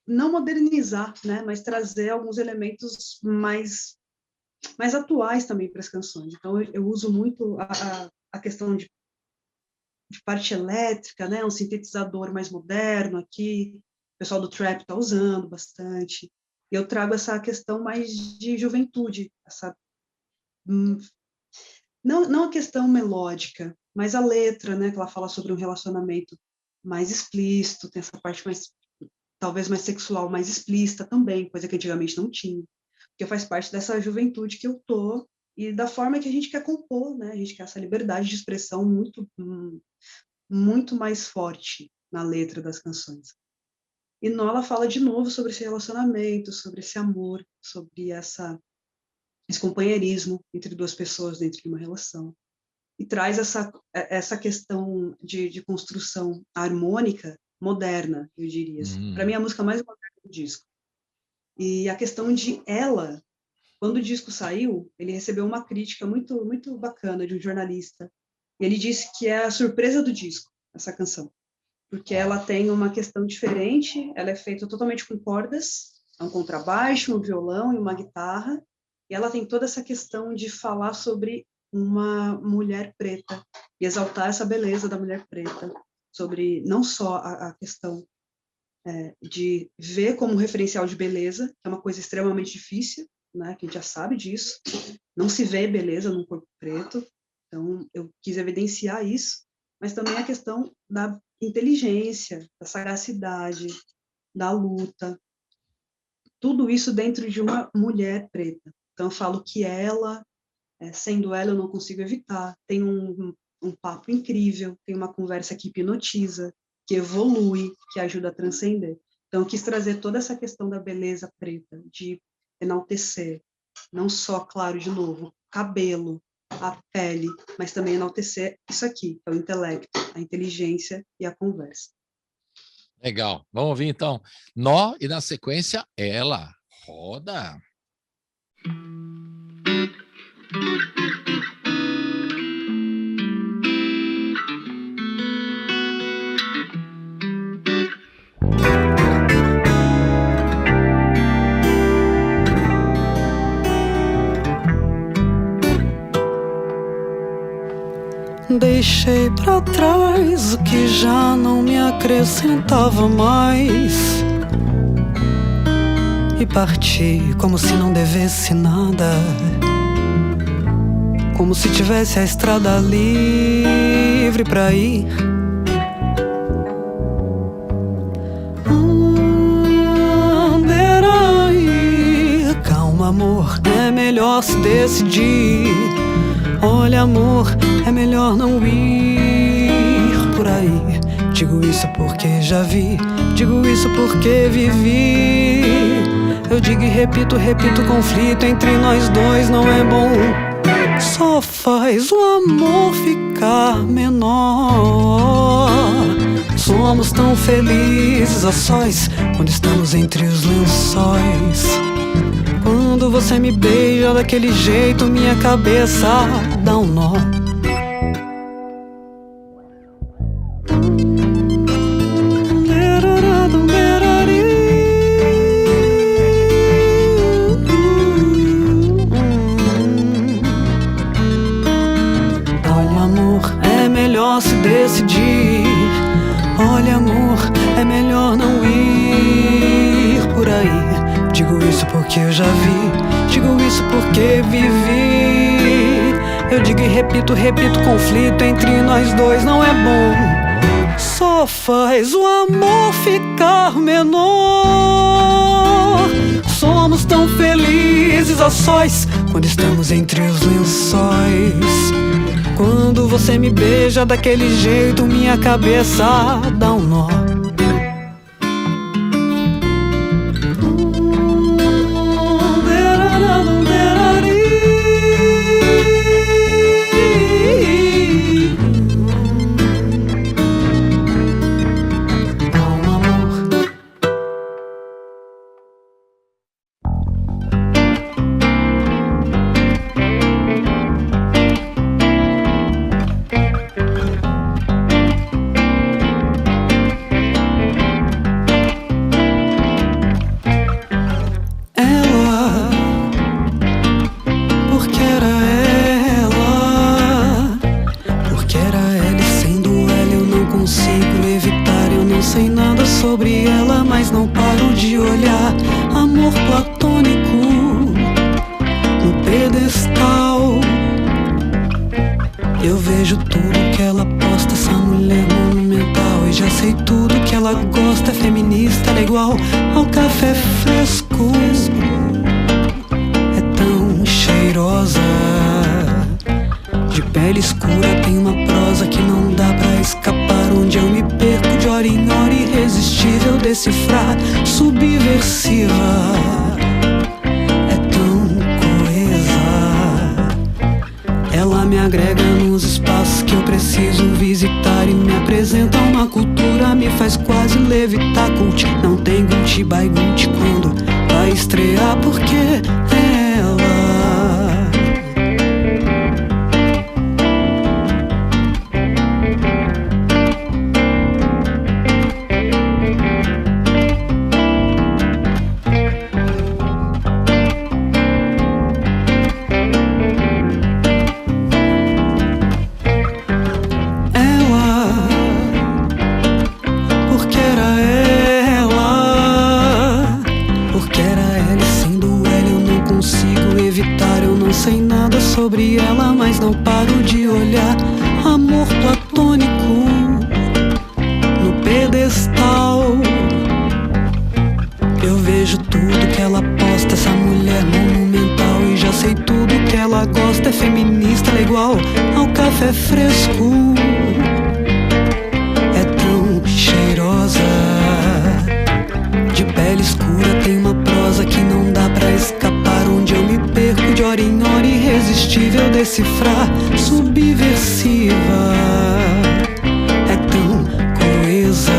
não modernizar, né, mas trazer alguns elementos mais atuais também para as canções. Então, eu uso muito a questão de parte elétrica, né, um sintetizador mais moderno aqui, o pessoal do trap está usando bastante. Eu trago essa questão mais de juventude, não a questão melódica, mas a letra, né, que ela fala sobre um relacionamento mais explícito, tem essa parte talvez mais sexual, mais explícita também, coisa que antigamente não tinha, porque faz parte dessa juventude que eu tô e da forma que a gente quer compor, né, a gente quer essa liberdade de expressão muito mais forte na letra das canções. E Nola fala de novo sobre esse relacionamento, sobre esse amor, sobre esse companheirismo entre duas pessoas dentro de uma relação. E traz essa questão de construção harmônica moderna, eu diria. Para mim, é a música mais moderna do disco. E a questão de ela, quando o disco saiu, ele recebeu uma crítica muito, muito bacana de um jornalista. E ele disse que é a surpresa do disco, essa canção. Porque ela tem uma questão diferente, ela é feita totalmente com cordas, é um contrabaixo, um violão e uma guitarra, e ela tem toda essa questão de falar sobre uma mulher preta, e exaltar essa beleza da mulher preta, sobre não só a questão de ver como referencial de beleza, que é uma coisa extremamente difícil, né, que a gente já sabe disso, não se vê beleza num corpo preto, então eu quis evidenciar isso, mas também a questão da inteligência, da sagacidade, da luta, tudo isso dentro de uma mulher preta. Então eu falo que ela, sendo ela, eu não consigo evitar, tem um papo incrível, tem uma conversa que hipnotiza, que evolui, que ajuda a transcender. Então eu quis trazer toda essa questão da beleza preta, de enaltecer, não só, claro, de novo, cabelo, a pele, mas também enaltecer isso aqui, que é o intelecto, a inteligência e a conversa. Legal. Vamos ouvir então. Nó e na sequência Ela. Roda. deixei pra trás o que já não me acrescentava mais. E parti como se não devesse nada, como se tivesse a estrada livre pra ir. Calma, amor, é melhor se decidir. Olha, amor, é melhor não ir por aí. Digo isso porque já vi, digo isso porque vivi. Eu digo e repito, repito, o conflito entre nós dois não é bom. Só faz o amor ficar menor. Somos tão felizes a sós quando estamos entre os lençóis. Quando você me beija daquele jeito, minha cabeça dá um nó. Olha, amor, é melhor se decidir. Olha, amor, é melhor não ir por aí. Digo isso porque eu já vi, digo isso porque vivi. Eu digo e repito, repito, conflito entre nós dois não é bom. Só faz o amor ficar menor. Somos tão felizes a sós quando estamos entre os lençóis. Quando você me beija daquele jeito, minha cabeça dá um nó. Sobre ela, mas não paro de olhar. Amor platônico no pedestal. Eu vejo tudo que ela posta, essa mulher monumental. E já sei tudo que ela gosta, é feminista, ela é igual ao café fresco. É tão cheirosa, de pele escura, tem uma prosa que não dá pra escapar. Onde eu me perco de hora em hora, irresistível decifrar, subversiva. É tão coesa. Ela me agrega nos espaços que eu preciso visitar e me apresenta uma cultura, me faz quase levitar. Cult, não tem gucci by gucci quando vai estrear, porque ela sobre ela, mas não paro de olhar. Amor platônico no pedestal. Eu vejo tudo que ela posta, essa mulher monumental. E já sei tudo que ela gosta, é feminista, ela é igual ao café fresco. É tão cheirosa, de pele escura, tem uma prosa que não dá pra escapar. Onde eu me perco de hora em hora, irresistível decifrar, subversiva. É tão coesa.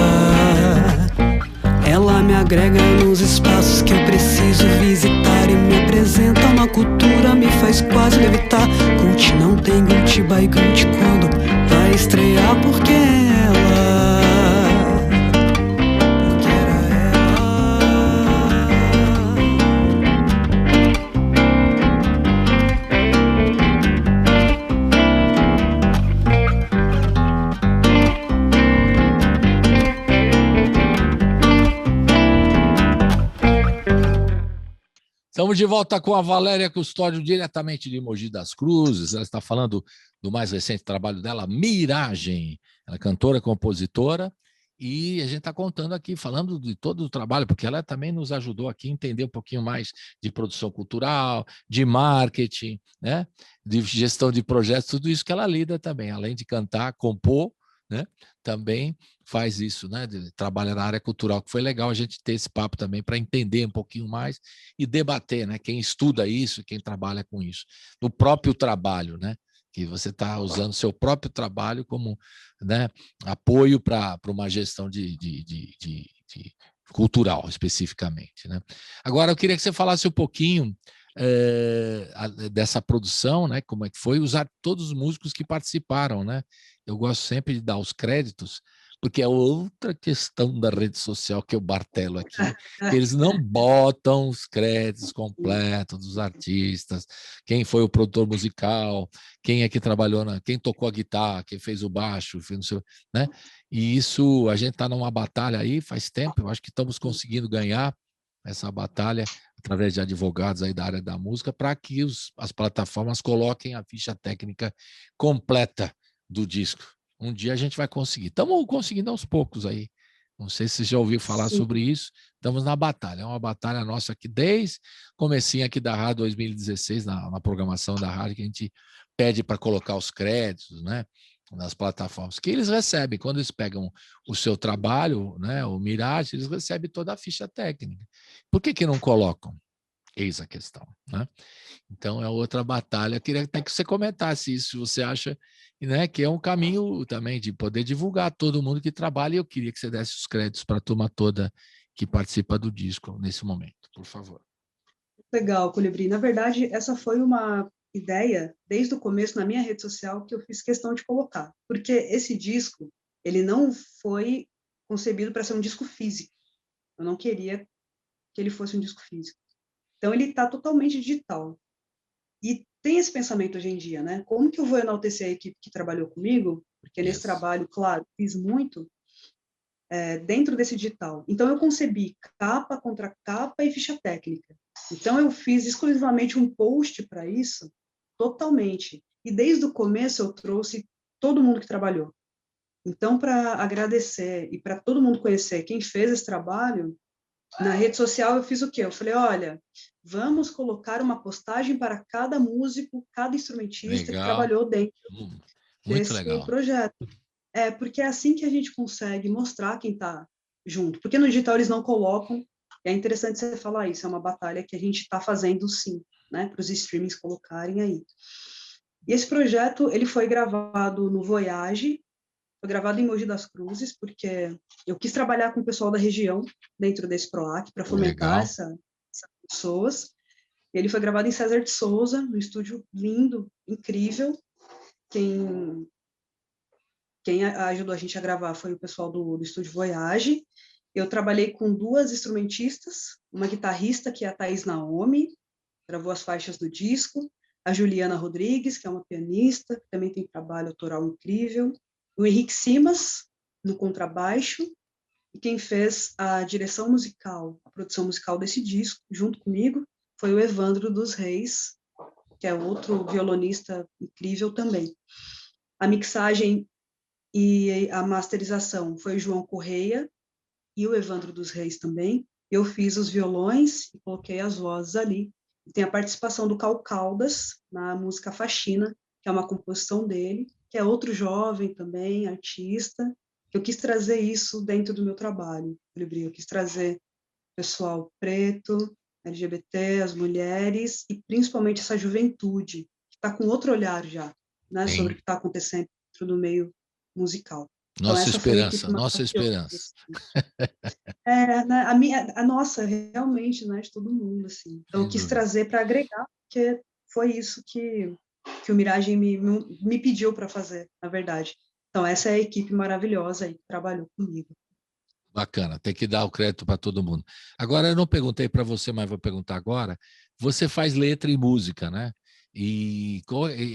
Ela me agrega nos espaços que eu preciso visitar e me apresenta uma cultura, me faz quase levitar. Cult, não tem Gucci by Gucci quando vai estrear, porque ela Estamos de volta com a Valéria Custódio, diretamente de Mogi das Cruzes. Ela está falando do mais recente trabalho dela, Miragem. Ela é cantora, compositora, e a gente está contando aqui, falando de todo o trabalho, porque ela também nos ajudou aqui a entender um pouquinho mais de produção cultural, de marketing, né? De gestão de projetos, tudo isso que ela lida também, além de cantar, compor, né? Também faz isso, né? Trabalha na área cultural, que foi legal a gente ter esse papo também para entender um pouquinho mais e debater, né? Quem estuda isso, quem trabalha com isso, no próprio trabalho, né? Que você está usando seu próprio trabalho como, né, apoio para uma gestão de cultural, especificamente, né? Agora, eu queria que você falasse um pouquinho dessa produção, né? Como é que foi usar todos os músicos que participaram, né? Eu gosto sempre de dar os créditos, porque é outra questão da rede social que eu martelo aqui, que eles não botam os créditos completos dos artistas, quem foi o produtor musical, quem é que trabalhou, quem tocou a guitarra, quem fez o baixo, né? E isso, a gente está numa batalha aí faz tempo, eu acho que estamos conseguindo ganhar essa batalha através de advogados aí da área da música, para que as plataformas coloquem a ficha técnica completa do disco. Um dia a gente vai conseguir. Estamos conseguindo aos poucos aí. Não sei se você já ouviu falar sobre isso. Estamos na batalha. É uma batalha nossa aqui desde comecinho aqui da Rádio 2016, na programação da rádio, que a gente pede para colocar os créditos, né, nas plataformas, que eles recebem. Quando eles pegam o seu trabalho, né, o Mirage, eles recebem toda a ficha técnica. Por que não colocam? Eis a questão, né? Então, é outra batalha. Eu queria até que você comentasse isso, se você acha, né, que é um caminho também de poder divulgar todo mundo que trabalha, e eu queria que você desse os créditos para a turma toda que participa do disco nesse momento, por favor. Legal, Colibri. Na verdade, essa foi uma ideia, desde o começo, na minha rede social, que eu fiz questão de colocar, porque esse disco, ele não foi concebido para ser um disco físico. Eu não queria que ele fosse um disco físico. Então, ele está totalmente digital. E tem esse pensamento hoje em dia, né? Como que eu vou enaltecer a equipe que trabalhou comigo? Porque nesse trabalho, claro, fiz muito dentro desse digital. Então, eu concebi capa, contracapa e ficha técnica. Então, eu fiz exclusivamente um post para isso, totalmente. E desde o começo, eu trouxe todo mundo que trabalhou. Então, para agradecer e para todo mundo conhecer quem fez esse trabalho, na rede social eu fiz o quê? Eu falei, olha, vamos colocar uma postagem para cada músico, cada instrumentista que trabalhou dentro desse projeto. Porque é assim que a gente consegue mostrar quem está junto. Porque no digital eles não colocam, é interessante você falar isso, é uma batalha que a gente está fazendo sim, né, para os streamings colocarem aí. E esse projeto, ele foi gravado no Voyage, foi gravado em Mogi das Cruzes, porque eu quis trabalhar com o pessoal da região, dentro desse PROAC, para fomentar essas pessoas. Ele foi gravado em César de Souza, no estúdio lindo, incrível. Quem ajudou a gente a gravar foi o pessoal do estúdio Voyage. Eu trabalhei com 2 instrumentistas, uma guitarrista, que é a Thaís Naomi, gravou as faixas do disco, a Juliana Rodrigues, que é uma pianista, que também tem trabalho autoral incrível, o Henrique Simas, no contrabaixo, e quem fez a direção musical, a produção musical desse disco, junto comigo, foi o Evandro dos Reis, que é outro violonista incrível também. A mixagem e a masterização foi o João Correia e o Evandro dos Reis também. Eu fiz os violões e coloquei as vozes ali. E tem a participação do Cal Caldas na música Faxina, que é uma composição dele, que é outro jovem também, artista. Eu quis trazer isso dentro do meu trabalho, eu quis trazer pessoal preto, LGBT, as mulheres, e principalmente essa juventude, que está com outro olhar já, né, sobre o que está acontecendo dentro do meio musical. Nossa esperança, nossa esperança. A nossa, realmente, né, de todo mundo, assim. Então, eu quis trazer para agregar, porque foi isso que o Miragem me pediu para fazer, na verdade. Então, essa é a equipe maravilhosa aí que trabalhou comigo. Bacana, tem que dar o crédito para todo mundo. Agora, eu não perguntei para você, mas vou perguntar agora. Você faz letra e música, né? E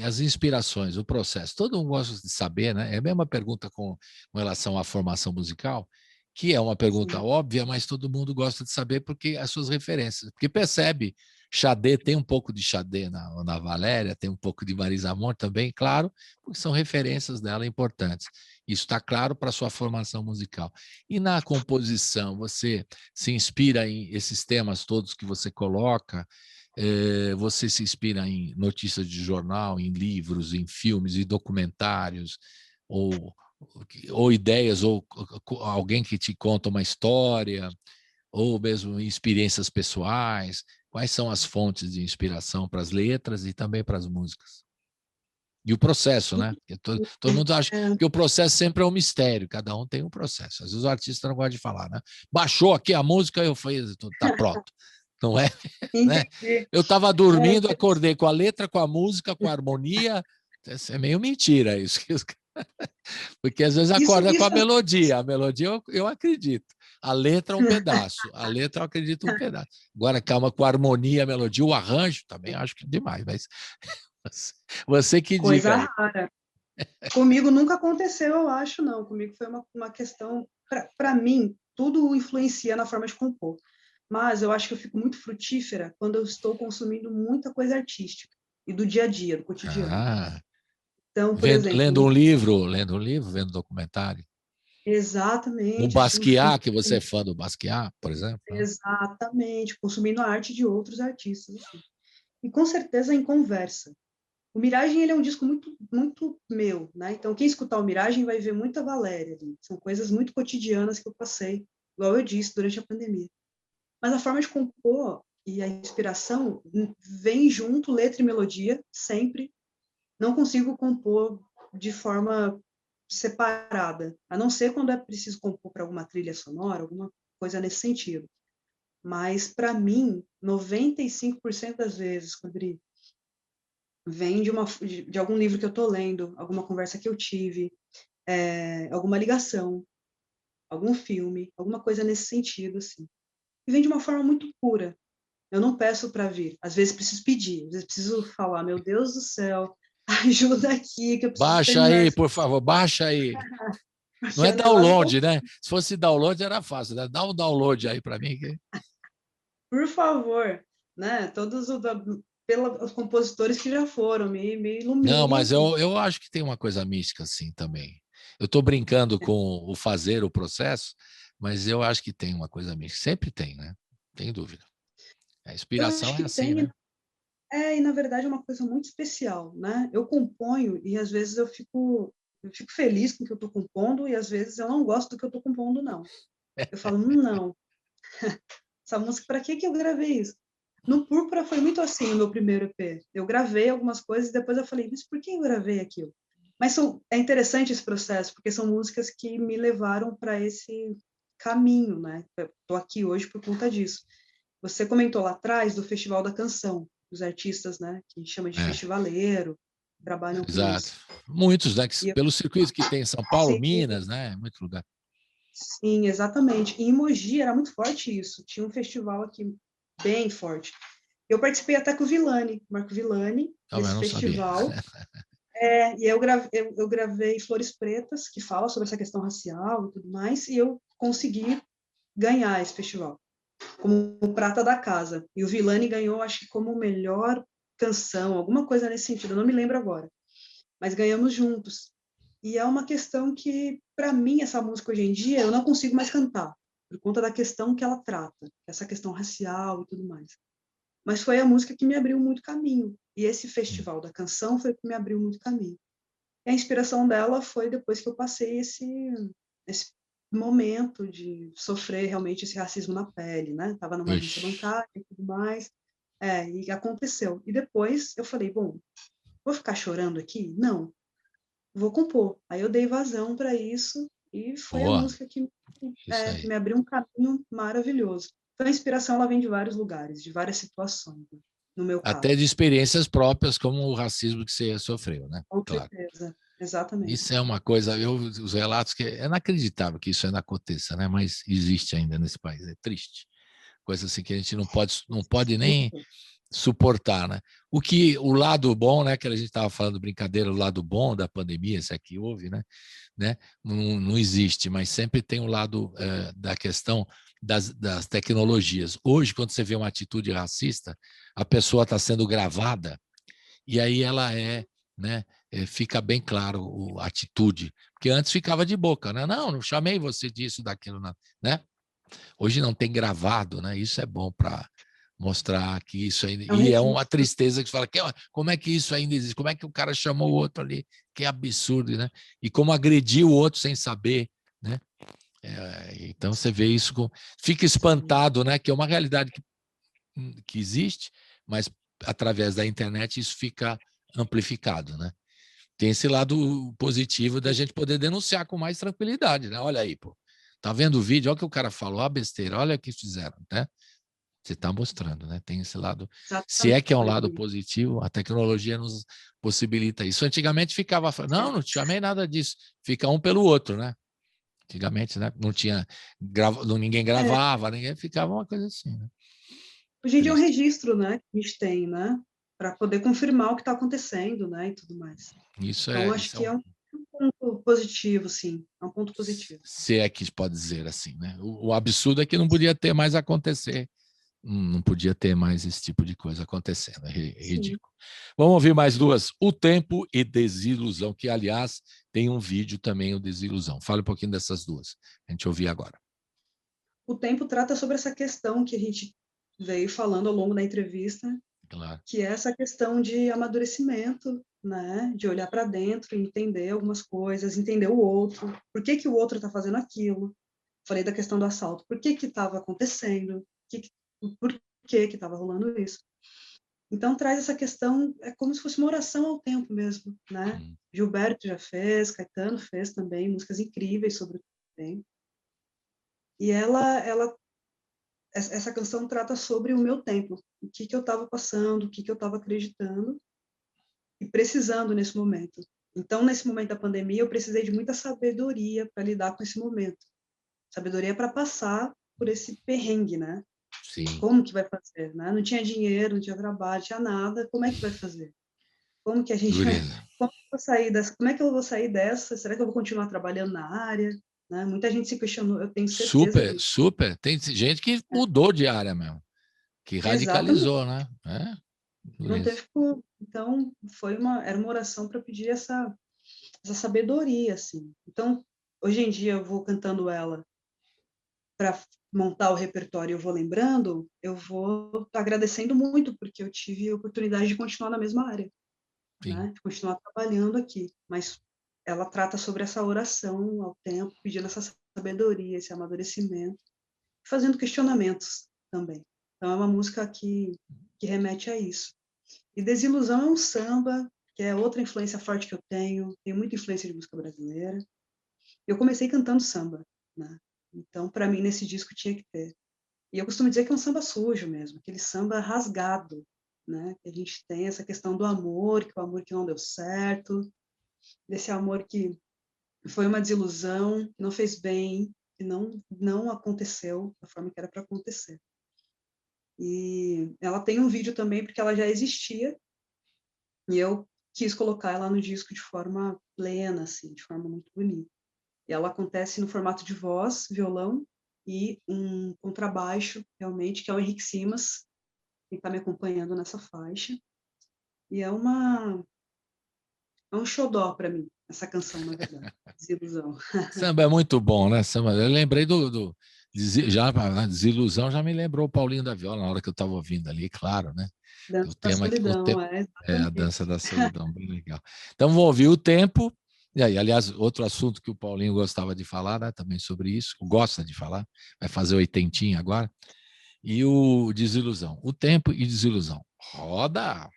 as inspirações, o processo. Todo mundo gosta de saber, né? É a mesma pergunta com relação à formação musical, que é uma pergunta óbvia, mas todo mundo gosta de saber porque as suas referências. Porque percebe Xadê tem um pouco de Xadê na Valéria, tem um pouco de Marisa Monte também, claro, porque são referências dela importantes. Isso está claro para a sua formação musical. E na composição, você se inspira em esses temas todos que você coloca? Você se inspira em notícias de jornal, em livros, em filmes, em documentários, ou ideias, ou alguém que te conta uma história, ou mesmo experiências pessoais? Quais são as fontes de inspiração para as letras e também para as músicas? E o processo, né? Todo mundo acha que o processo sempre é um mistério, cada um tem um processo. Às vezes o artista não gosta de falar, né? Baixou aqui a música, eu fiz, tá pronto. Não é? Né? Eu estava dormindo, acordei com a letra, com a música, com a harmonia. É meio mentira isso. Porque às vezes acorda com a melodia eu acredito. A letra é um pedaço, a letra eu acredito um pedaço. Agora, calma, com a harmonia, a melodia, o arranjo, também acho que é demais, mas você que diga. Coisa rara. Comigo nunca aconteceu, eu acho, não. Comigo foi uma questão, para mim, tudo influencia na forma de compor. Mas eu acho que eu fico muito frutífera quando eu estou consumindo muita coisa artística e do dia a dia, do cotidiano. Então, por exemplo... Lendo um livro, vendo documentário. Exatamente. No Basquiat, que você é fã do Basquiat, por exemplo. Exatamente, consumindo a arte de outros artistas. Assim. E com certeza em conversa. O Miragem ele é um disco muito, muito meu, né? Então, quem escutar o Miragem vai ver muita Valéria ali. São coisas muito cotidianas que eu passei, igual eu disse, durante a pandemia. Mas a forma de compor e a inspiração vem junto, letra e melodia, sempre. Não consigo compor de forma separada, a não ser quando é preciso compor para alguma trilha sonora, alguma coisa nesse sentido. Mas, para mim, 95% das vezes, Rodrigo, vem de algum livro que eu estou lendo, alguma conversa que eu tive, alguma ligação, algum filme, alguma coisa nesse sentido, assim. E vem de uma forma muito pura. Eu não peço para vir. Às vezes preciso pedir, às vezes preciso falar, meu Deus do céu, ajuda aqui, que eu preciso baixa terminar aí, por favor, baixa aí. Não é download, né? Se fosse download era fácil, né? Dá um download aí para mim. Por favor, né? Todos os compositores que já foram, me iluminem. Não, mas eu acho que tem uma coisa mística assim também. Eu estou brincando com o fazer, o processo, mas eu acho que tem uma coisa mística. Sempre tem, né? Tem dúvida. A inspiração é assim, né? E na verdade é uma coisa muito especial, né? Eu componho e às vezes eu fico feliz com o que eu estou compondo e às vezes eu não gosto do que eu estou compondo, não. Eu falo, não, essa música, para que eu gravei isso? No Púrpura foi muito assim, o meu primeiro EP. Eu gravei algumas coisas e depois eu falei, mas por que eu gravei aquilo? Mas é interessante esse processo, porque são músicas que me levaram para esse caminho, né? Estou aqui hoje por conta disso. Você comentou lá atrás do Festival da Canção, os artistas, né, que chama de festivaleiro, trabalham com Exato. isso. Muitos, né, pelo circuito que tem em São Paulo, Sim. Minas, né, muito lugar. Sim, exatamente. E em Mogi era muito forte isso, tinha um festival aqui bem forte. Eu participei até com o Villani, Marco Villani, desse festival. E eu gravei Flores Pretas, que fala sobre essa questão racial e tudo mais, e eu consegui ganhar esse festival como prata da casa. E o Villani ganhou, acho que como melhor canção, alguma coisa nesse sentido, eu não me lembro agora. Mas ganhamos juntos. E é uma questão que, para mim, essa música hoje em dia, eu não consigo mais cantar, por conta da questão que ela trata, essa questão racial e tudo mais. Mas foi a música que me abriu muito caminho. E esse Festival da Canção foi o que me abriu muito caminho. E a inspiração dela foi depois que eu passei esse momento de sofrer realmente esse racismo na pele, né? Estava numa agência bancária e tudo mais. E aconteceu. E depois eu falei, bom, vou ficar chorando aqui? Não. Vou compor. Aí eu dei vazão para isso e foi a música que me abriu um caminho maravilhoso. Então a inspiração ela vem de vários lugares, de várias situações, né? No meu caso. Até de experiências próprias, como o racismo que você sofreu, né? Com certeza. Exatamente. Isso é uma coisa, os relatos que é inacreditável que isso ainda aconteça, né? Mas existe ainda nesse país, é triste. Coisa assim que a gente não pode nem suportar, né? O lado bom, né? Que a gente estava falando brincadeira, o lado bom da pandemia, se é que houve, né? Não existe, mas sempre tem o lado da questão das tecnologias. Hoje, quando você vê uma atitude racista, a pessoa está sendo gravada, e aí ela né, fica bem claro a atitude, porque antes ficava de boca, né? Não chamei você disso, daquilo, né? Hoje não tem gravado, né? Isso é bom para mostrar que isso ainda... E é uma tristeza que você fala, como é que isso ainda existe? Como é que o cara chamou o outro ali? Que absurdo, né? E como agrediu o outro sem saber, né? Então você vê isso, fica espantado, né? Que é uma realidade que existe, mas através da internet isso fica amplificado, né? Tem esse lado positivo da gente poder denunciar com mais tranquilidade, né? Olha aí, pô, tá vendo o vídeo? Olha o que o cara falou, a besteira, olha o que fizeram, né? Você está mostrando, né? Tem esse lado. Se é que é um lado positivo, a tecnologia nos possibilita isso. Antigamente ficava, não te chamei nada disso. Fica um pelo outro, né? Antigamente, né? Não tinha, ninguém gravava, ninguém ficava uma coisa assim, né? Hoje em dia é um registro, né? Que a gente tem, né? Para poder confirmar o que está acontecendo, né? E tudo mais. Então, acho que é um ponto positivo, sim. É um ponto positivo. Se é que pode dizer assim, né? O absurdo é que não podia ter mais acontecer. Não podia ter mais esse tipo de coisa acontecendo. É ridículo. Vamos ouvir mais duas. O Tempo e Desilusão, que, aliás, tem um vídeo também, o Desilusão. Fala um pouquinho dessas duas. A gente ouvir agora. O Tempo trata sobre essa questão que a gente veio falando ao longo da entrevista, claro, que é essa questão de amadurecimento, né? De olhar para dentro, entender algumas coisas, entender o outro. Por que o outro está fazendo aquilo? Falei da questão do assalto. Por que estava acontecendo? Por que estava rolando isso? Então, traz essa questão, é como se fosse uma oração ao tempo mesmo, né? Gilberto já fez, Caetano fez também, músicas incríveis sobre o tempo. E essa canção trata sobre o meu tempo, o que eu estava passando, o que eu estava acreditando e precisando nesse momento. Então, nesse momento da pandemia, eu precisei de muita sabedoria para lidar com esse momento. Sabedoria para passar por esse perrengue, né? Sim. Como que vai fazer, né? Não tinha dinheiro, não tinha trabalho, não tinha nada. Como é que vai fazer? Como que a gente vai... Como é que eu vou sair dessa? Será que eu vou continuar trabalhando na área? Né? Muita gente se questionou, eu tenho certeza. Super. Tem gente que mudou de área mesmo, que radicalizou, exatamente, né? Não teve como. Então, era uma oração para pedir essa sabedoria, assim. Então, hoje em dia, eu vou cantando ela para montar o repertório, eu vou lembrando, eu vou agradecendo muito, porque eu tive a oportunidade de continuar na mesma área, né? De continuar trabalhando aqui. Mas ela trata sobre essa oração ao tempo, pedindo essa sabedoria, esse amadurecimento, fazendo questionamentos também. Então, é uma música que remete a isso. E Desilusão é um samba, que é outra influência forte que eu tenho muita influência de música brasileira. Eu comecei cantando samba, né? Então, para mim, nesse disco tinha que ter. E eu costumo dizer que é um samba sujo mesmo, aquele samba rasgado, né? Que a gente tem essa questão do amor, que o amor que não deu certo, desse amor que foi uma desilusão, que não fez bem, que não aconteceu da forma que era para acontecer. E ela tem um vídeo também, porque ela já existia, e eu quis colocar ela no disco de forma plena, assim, de forma muito bonita. E ela acontece no formato de voz, violão e um contrabaixo, realmente, que é o Henrique Simas, que está me acompanhando nessa faixa. E é um xodó para mim, essa canção, na verdade, Desilusão. Samba é muito bom, né? Samba, eu lembrei a Desilusão já me lembrou o Paulinho da Viola na hora que eu estava ouvindo ali, claro, né? Dança da Solidão, a Dança da Solidão, bem legal. Então, vou ouvir O Tempo. E aí, aliás, outro assunto que o Paulinho gostava de falar, né, também sobre isso, gosta de falar, vai fazer 80 agora, e o Desilusão. O Tempo e Desilusão. Roda!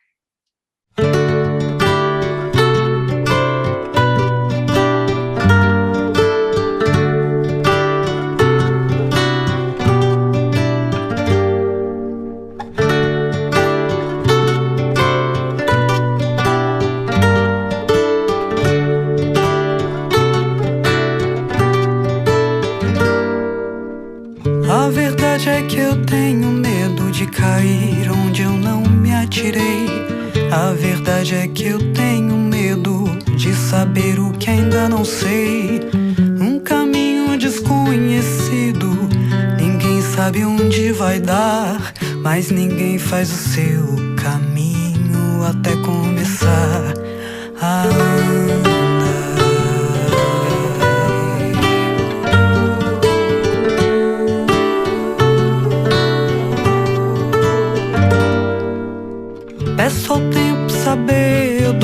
A verdade é que eu tenho medo de cair onde eu não me atirei. A verdade é que eu tenho medo de saber o que ainda não sei. Um caminho desconhecido, ninguém sabe onde vai dar. mas ninguém faz o seu caminho até começar a andar. Peço ao tempo sabedoria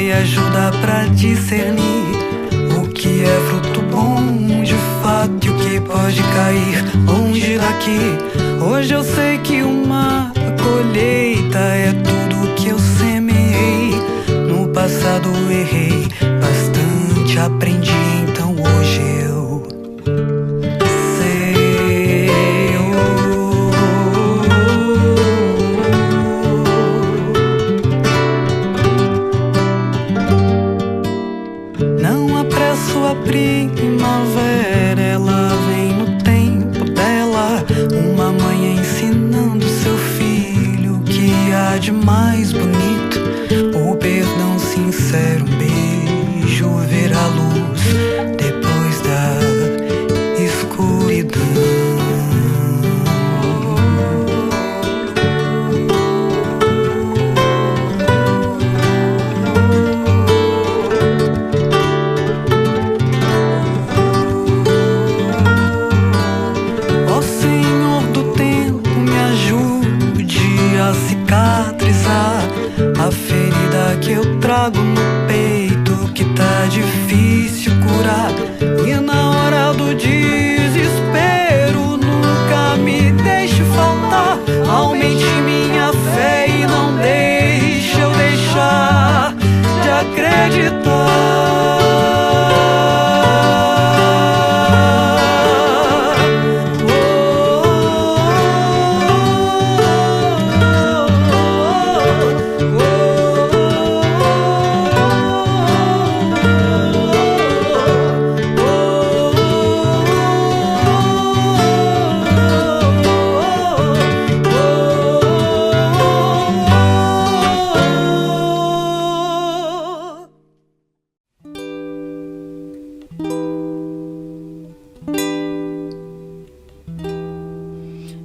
e ajuda pra discernir o que é fruto bom de fato e o que pode cair longe daqui. Hoje eu sei que uma colheita é tudo que eu semeei. No passado errei bastante, aprendi, então hoje eu sei. Não apresso a primavera, ela vem no tempo dela. Uma mãe ensinando seu filho que há de mais bonito: o perdão sincero, um beijo, ver a luz depois da escuridão. Ó Senhor do tempo, me ajude a cicatrizar a ferida que eu trago no peito, que tá difícil curar. E na hora do desespero nunca me deixe faltar. Aumente minha fé e não deixe eu deixar de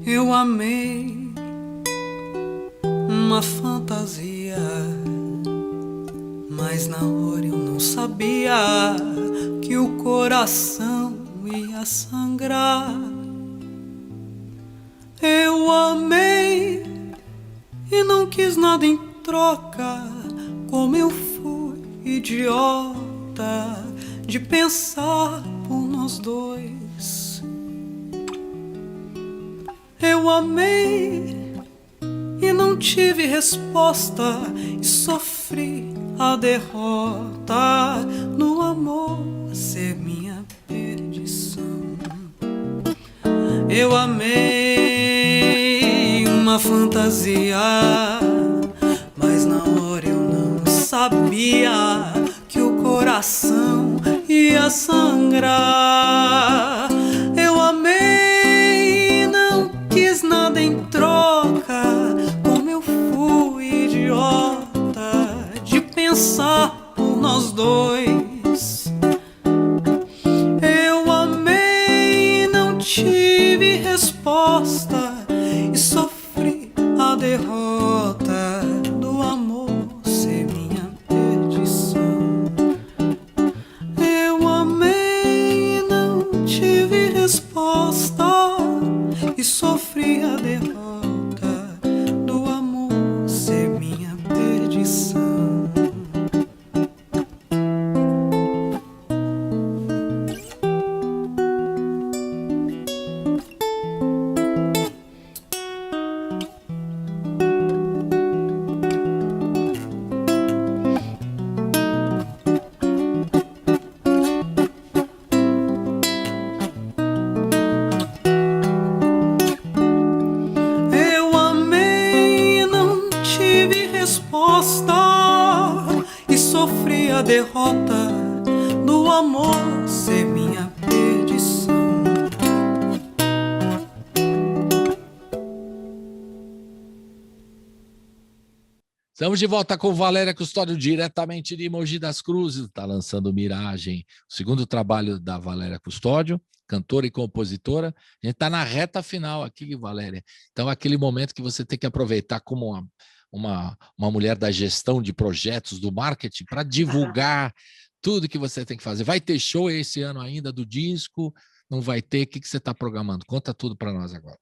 Eu amei uma fantasia, mas na hora eu não sabia que o coração ia sangrar. Eu amei e não quis nada em troca, como eu fui idiota de pensar por nós dois. Eu amei e não tive resposta e sofri a derrota no amor ser minha perdição. Eu amei uma fantasia, mas na hora eu não sabia que o coração ia sangrar. Eu amei, não quis nada em troca, como eu fui idiota de pensar por nós dois. Eu amei, não tive resposta e sofri a derrota do amor ser minha perdição. Eu amei, não tive resposta e sofri a derrota do amor ser minha perdição. Eu amei, não tive resposta e sofri a derrota do amor ser minha perdição. Estamos de volta com Valéria Custódio, diretamente de Mogi das Cruzes. Está lançando Miragem, o segundo trabalho da Valéria Custódio, cantora e compositora. A gente está na reta final aqui, Valéria. Então, é aquele momento que você tem que aproveitar como uma mulher da gestão de projetos, do marketing, para divulgar tudo que você tem que fazer. Vai ter show esse ano ainda do disco? Não vai ter? O que você está programando? Conta tudo para nós agora.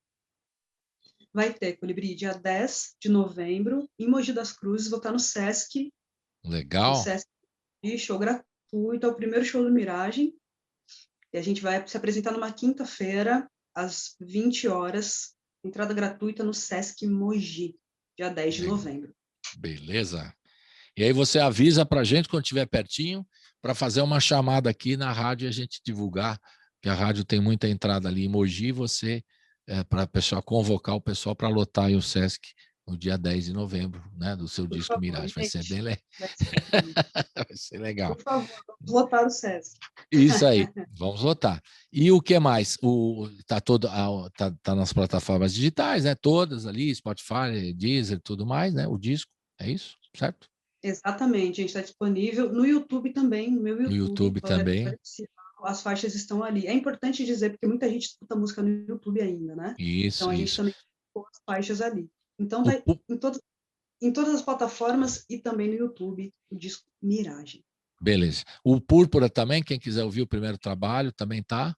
Vai ter, Colibri, dia 10 de novembro, em Mogi das Cruzes, vou estar no Sesc. Legal. No Sesc, show gratuito, é o primeiro show do Miragem. E a gente vai se apresentar numa quinta-feira, às 20 horas, entrada gratuita no Sesc Mogi, dia 10 de novembro. Beleza. E aí você avisa para a gente quando estiver pertinho, para fazer uma chamada aqui na rádio e a gente divulgar, que a rádio tem muita entrada ali em Mogi, você, para pessoal convocar o pessoal para lotar aí o Sesc no dia 10 de novembro, né, do seu disco favor, Miragem. Vai ser bem legal. Vai ser legal. Por favor, vamos lotar o Sesc. Isso aí, vamos lotar. E o que mais? Tá nas plataformas digitais, né? Todas ali, Spotify, Deezer, tudo mais, né? O disco, é isso, certo? Exatamente, a gente está disponível no YouTube também, no meu YouTube. No YouTube também. As faixas estão ali. É importante dizer, porque muita gente escuta música no YouTube ainda, né? Isso, então a gente isso. também colocou as faixas ali. Então vai em todas as plataformas e também no YouTube, o disco Miragem. Beleza. O Púrpura também, quem quiser ouvir o primeiro trabalho, também tá?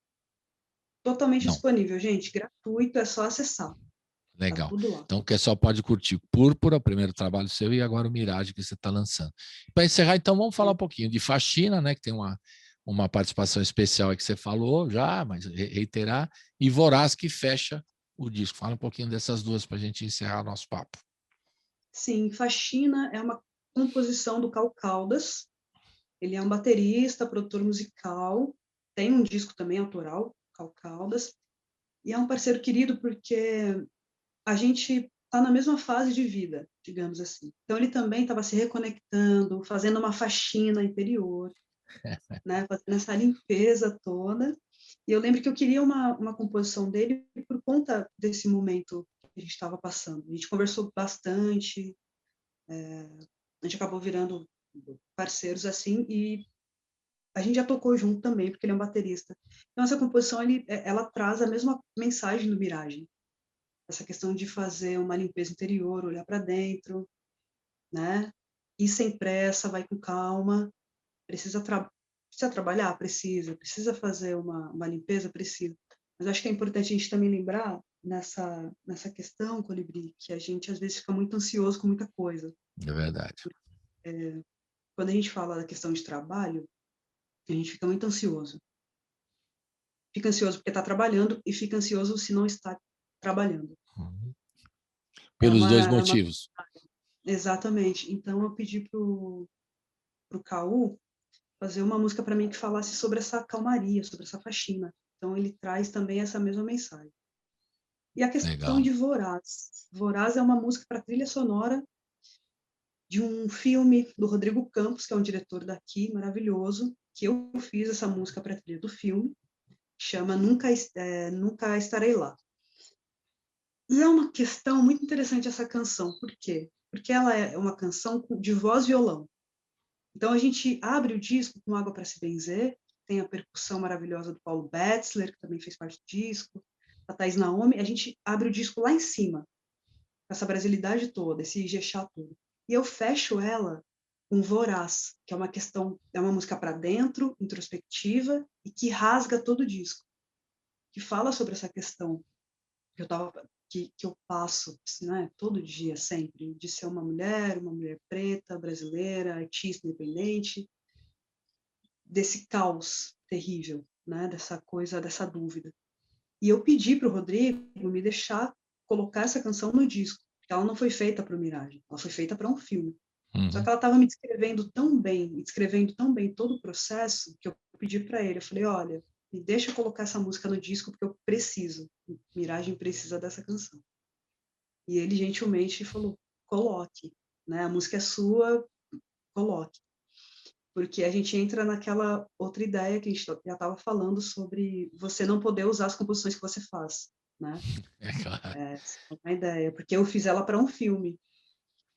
Totalmente Não. disponível, gente. Gratuito, é só acessar. Legal. Tá tudo lá. Então, o pessoal pode curtir Púrpura, o primeiro trabalho seu, e agora o Miragem que você está lançando. Para encerrar, então, vamos falar um pouquinho de Faxina, né? Que tem uma participação especial aí que você falou já, mas reiterar, e Voraz, que fecha o disco. Fala um pouquinho dessas duas para a gente encerrar nosso papo. Sim, Faxina é uma composição do Cal Caldas. Ele é um baterista, produtor musical, tem um disco também autoral, Cal Caldas, e é um parceiro querido porque a gente está na mesma fase de vida, digamos assim. Então ele também estava se reconectando, fazendo uma faxina interior, né, fazendo essa limpeza toda. E eu lembro que eu queria uma composição dele por conta desse momento que a gente estava passando. A gente conversou bastante, a gente acabou virando parceiros assim, e a gente já tocou junto também, porque ele é um baterista. Então essa composição, ela traz a mesma mensagem do Miragem. Essa questão de fazer uma limpeza interior, olhar para dentro, né? Ir sem pressa, vai com calma. Precisa trabalhar? Precisa fazer uma limpeza? Precisa. Mas acho que é importante a gente também lembrar nessa questão, Colibri, que a gente às vezes fica muito ansioso com muita coisa. É verdade. Quando a gente fala da questão de trabalho, a gente fica muito ansioso. Fica ansioso porque está trabalhando e fica ansioso se não está trabalhando. Pelos dois motivos. Exatamente. Então, eu pedi pro Caú fazer uma música para mim que falasse sobre essa calmaria, sobre essa faxina. Então, ele traz também essa mesma mensagem. E a questão de Voraz. Voraz é uma música para trilha sonora de um filme do Rodrigo Campos, que é um diretor daqui, maravilhoso, que eu fiz essa música para trilha do filme, chama Nunca Estarei Lá. E é uma questão muito interessante essa canção. Por quê? Porque ela é uma canção de voz e violão. Então, a gente abre o disco com Água para Se Benzer, tem a percussão maravilhosa do Paulo Betzler, que também fez parte do disco, a Thaís Naomi. A gente abre o disco lá em cima, com essa brasilidade toda, esse Ijexá todo. E eu fecho ela com Voraz, que é uma questão, é uma música para dentro, introspectiva, e que rasga todo o disco, que fala sobre essa questão que eu passo, né, todo dia, sempre, de ser uma mulher preta, brasileira, artista independente, desse caos terrível, né, dessa coisa, dessa dúvida. E eu pedi para o Rodrigo me deixar colocar essa canção no disco, porque ela não foi feita para o Miragem, ela foi feita para um filme. Só que ela estava me descrevendo tão bem todo o processo, que eu pedi para ele, eu falei, olha, me deixa eu colocar essa música no disco, porque eu preciso, Miragem precisa dessa canção. E ele gentilmente falou, coloque, né? A música é sua, coloque. Porque a gente entra naquela outra ideia que a gente já estava falando sobre você não poder usar as composições que você faz, né? É claro. Essa é uma ideia, porque eu fiz ela para um filme.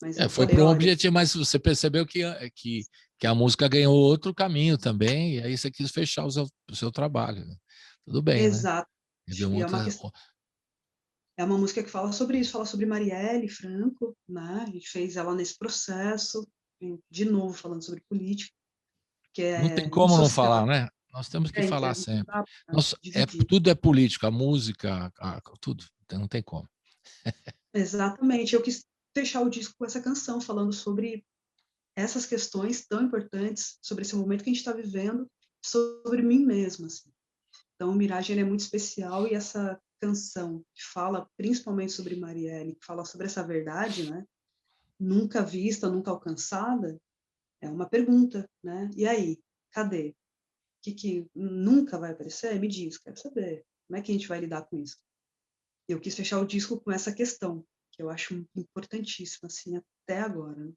Mas eu Foi falei, para um olha, objetivo, mas você percebeu que a música ganhou outro caminho também, e aí você quis fechar o seu trabalho, né? Tudo bem, né? exato. Teve E muita... é uma música que fala sobre isso, fala sobre Marielle Franco, né? A gente fez ela nesse processo, de novo falando sobre política, que Não tem é muito como não social, falar, né? Nós temos que então falar não sempre. dá para dividir. Tudo é política, a música, tudo. Então não tem como. Exatamente, eu quis fechar o disco com essa canção, falando sobre essas questões tão importantes, sobre esse momento que a gente está vivendo, sobre mim mesma, assim. Então, o Miragem ele é muito especial, e essa canção que fala principalmente sobre Marielle, que fala sobre essa verdade, né? Nunca vista, nunca alcançada, é uma pergunta, né? E aí, cadê? O que nunca vai aparecer? Me diz, quero saber. Como é que a gente vai lidar com isso? Eu quis fechar o disco com essa questão, que eu acho importantíssima, assim, até agora, né?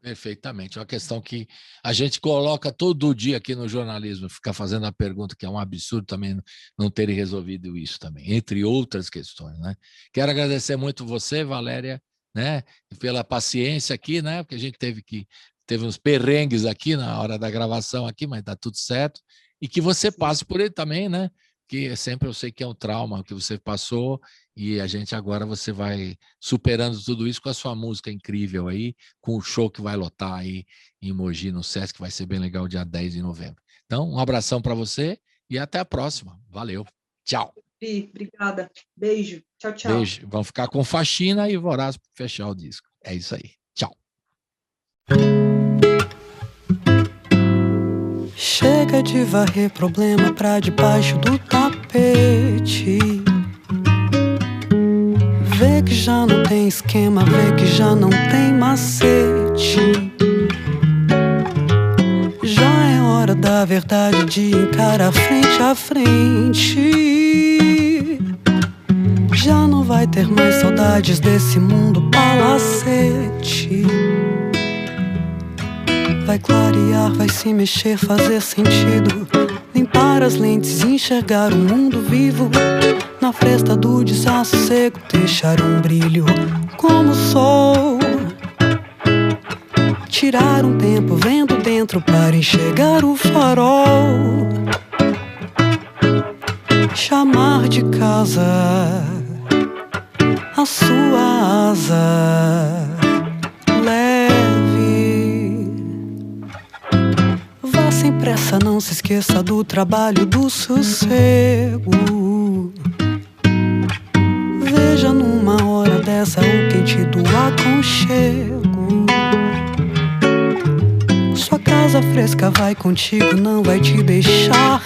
Perfeitamente. É uma questão que a gente coloca todo dia aqui no jornalismo, ficar fazendo a pergunta, que é um absurdo também não terem resolvido isso também, entre outras questões, né? Quero agradecer muito você, Valéria, né, pela paciência aqui, né, porque a gente teve uns perrengues aqui na hora da gravação aqui, mas dá tudo certo, e que você passe por ele também, né, que sempre eu sei que é um trauma que você passou, e a gente agora você vai superando tudo isso com a sua música incrível aí, com o show que vai lotar aí em Mogi, no Sesc, que vai ser bem legal, dia 10 de novembro. Então, um abração para você e até a próxima. Valeu. Tchau. Pi, obrigada. Beijo. Tchau, tchau. Beijo. Vamos ficar com Faxina e Voraz para fechar o disco. É isso aí. Tchau. Chega de varrer problema pra debaixo do tapete. Vê que já não tem esquema, vê que já não tem macete. Já é hora da verdade, de encarar frente a frente. Já não vai ter mais saudades desse mundo palacete. Vai clarear, vai se mexer, fazer sentido. Limpar as lentes, enxergar o mundo vivo. Na fresta do desassossego, deixar um brilho como o sol. Tirar um tempo vendo dentro para enxergar o farol. Chamar de casa a sua asa leve. Vá sem pressa, não se esqueça do trabalho, do sossego. Veja numa hora dessa o quente do aconchego. Sua casa fresca vai contigo, não vai te deixar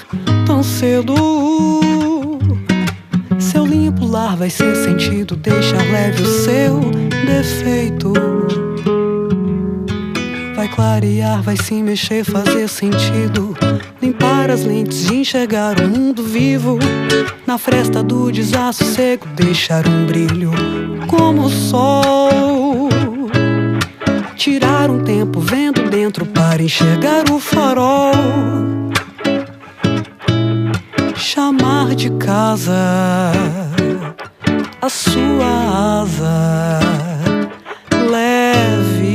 tão cedo. Seu limpo lar vai ser sentido, deixar leve o seu defeito. Vai clarear, vai se mexer, fazer sentido. Limpar as lentes, enxergar o mundo vivo. Na fresta do desassossego, deixar um brilho como o sol. Tirar um tempo vendo dentro para enxergar o farol. Chamar de casa a sua asa leve.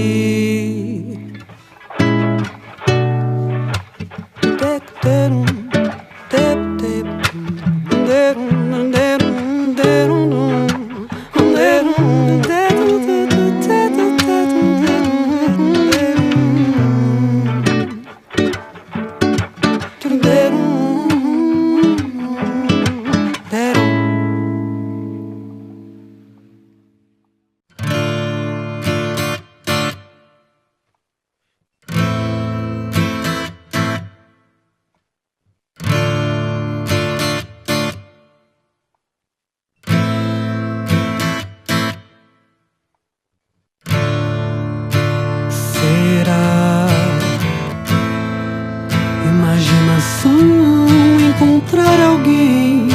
Encontrar alguém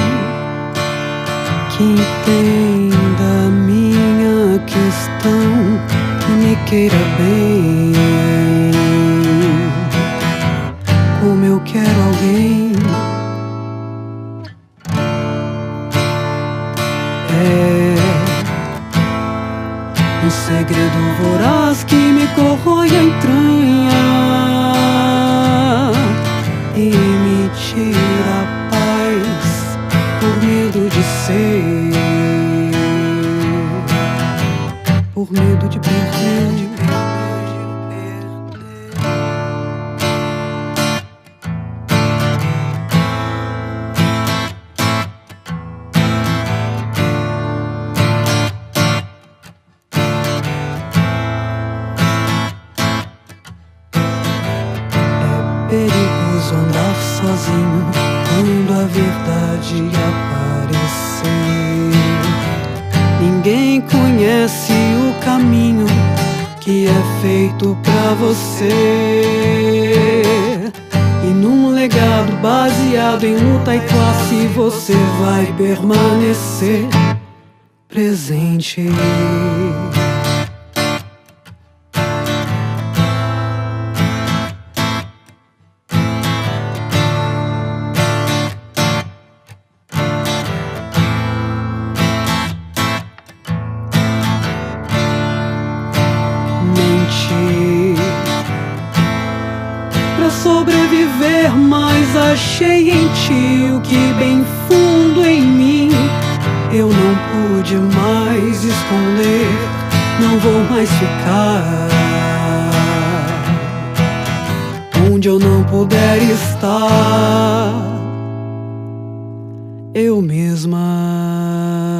que entenda minha questão e me queira bem, como eu quero alguém. um segredo voraz que me corrói a entranha e me tira a paz por medo de ser, por medo de perder. Perigoso andar sozinho quando a verdade aparecer. Ninguém conhece o caminho que é feito pra você. E num legado baseado em luta e classe você vai permanecer presente. Pra sobreviver, mas achei em ti o que bem fundo em mim eu não pude mais esconder, não vou mais ficar onde eu não puder estar eu mesma.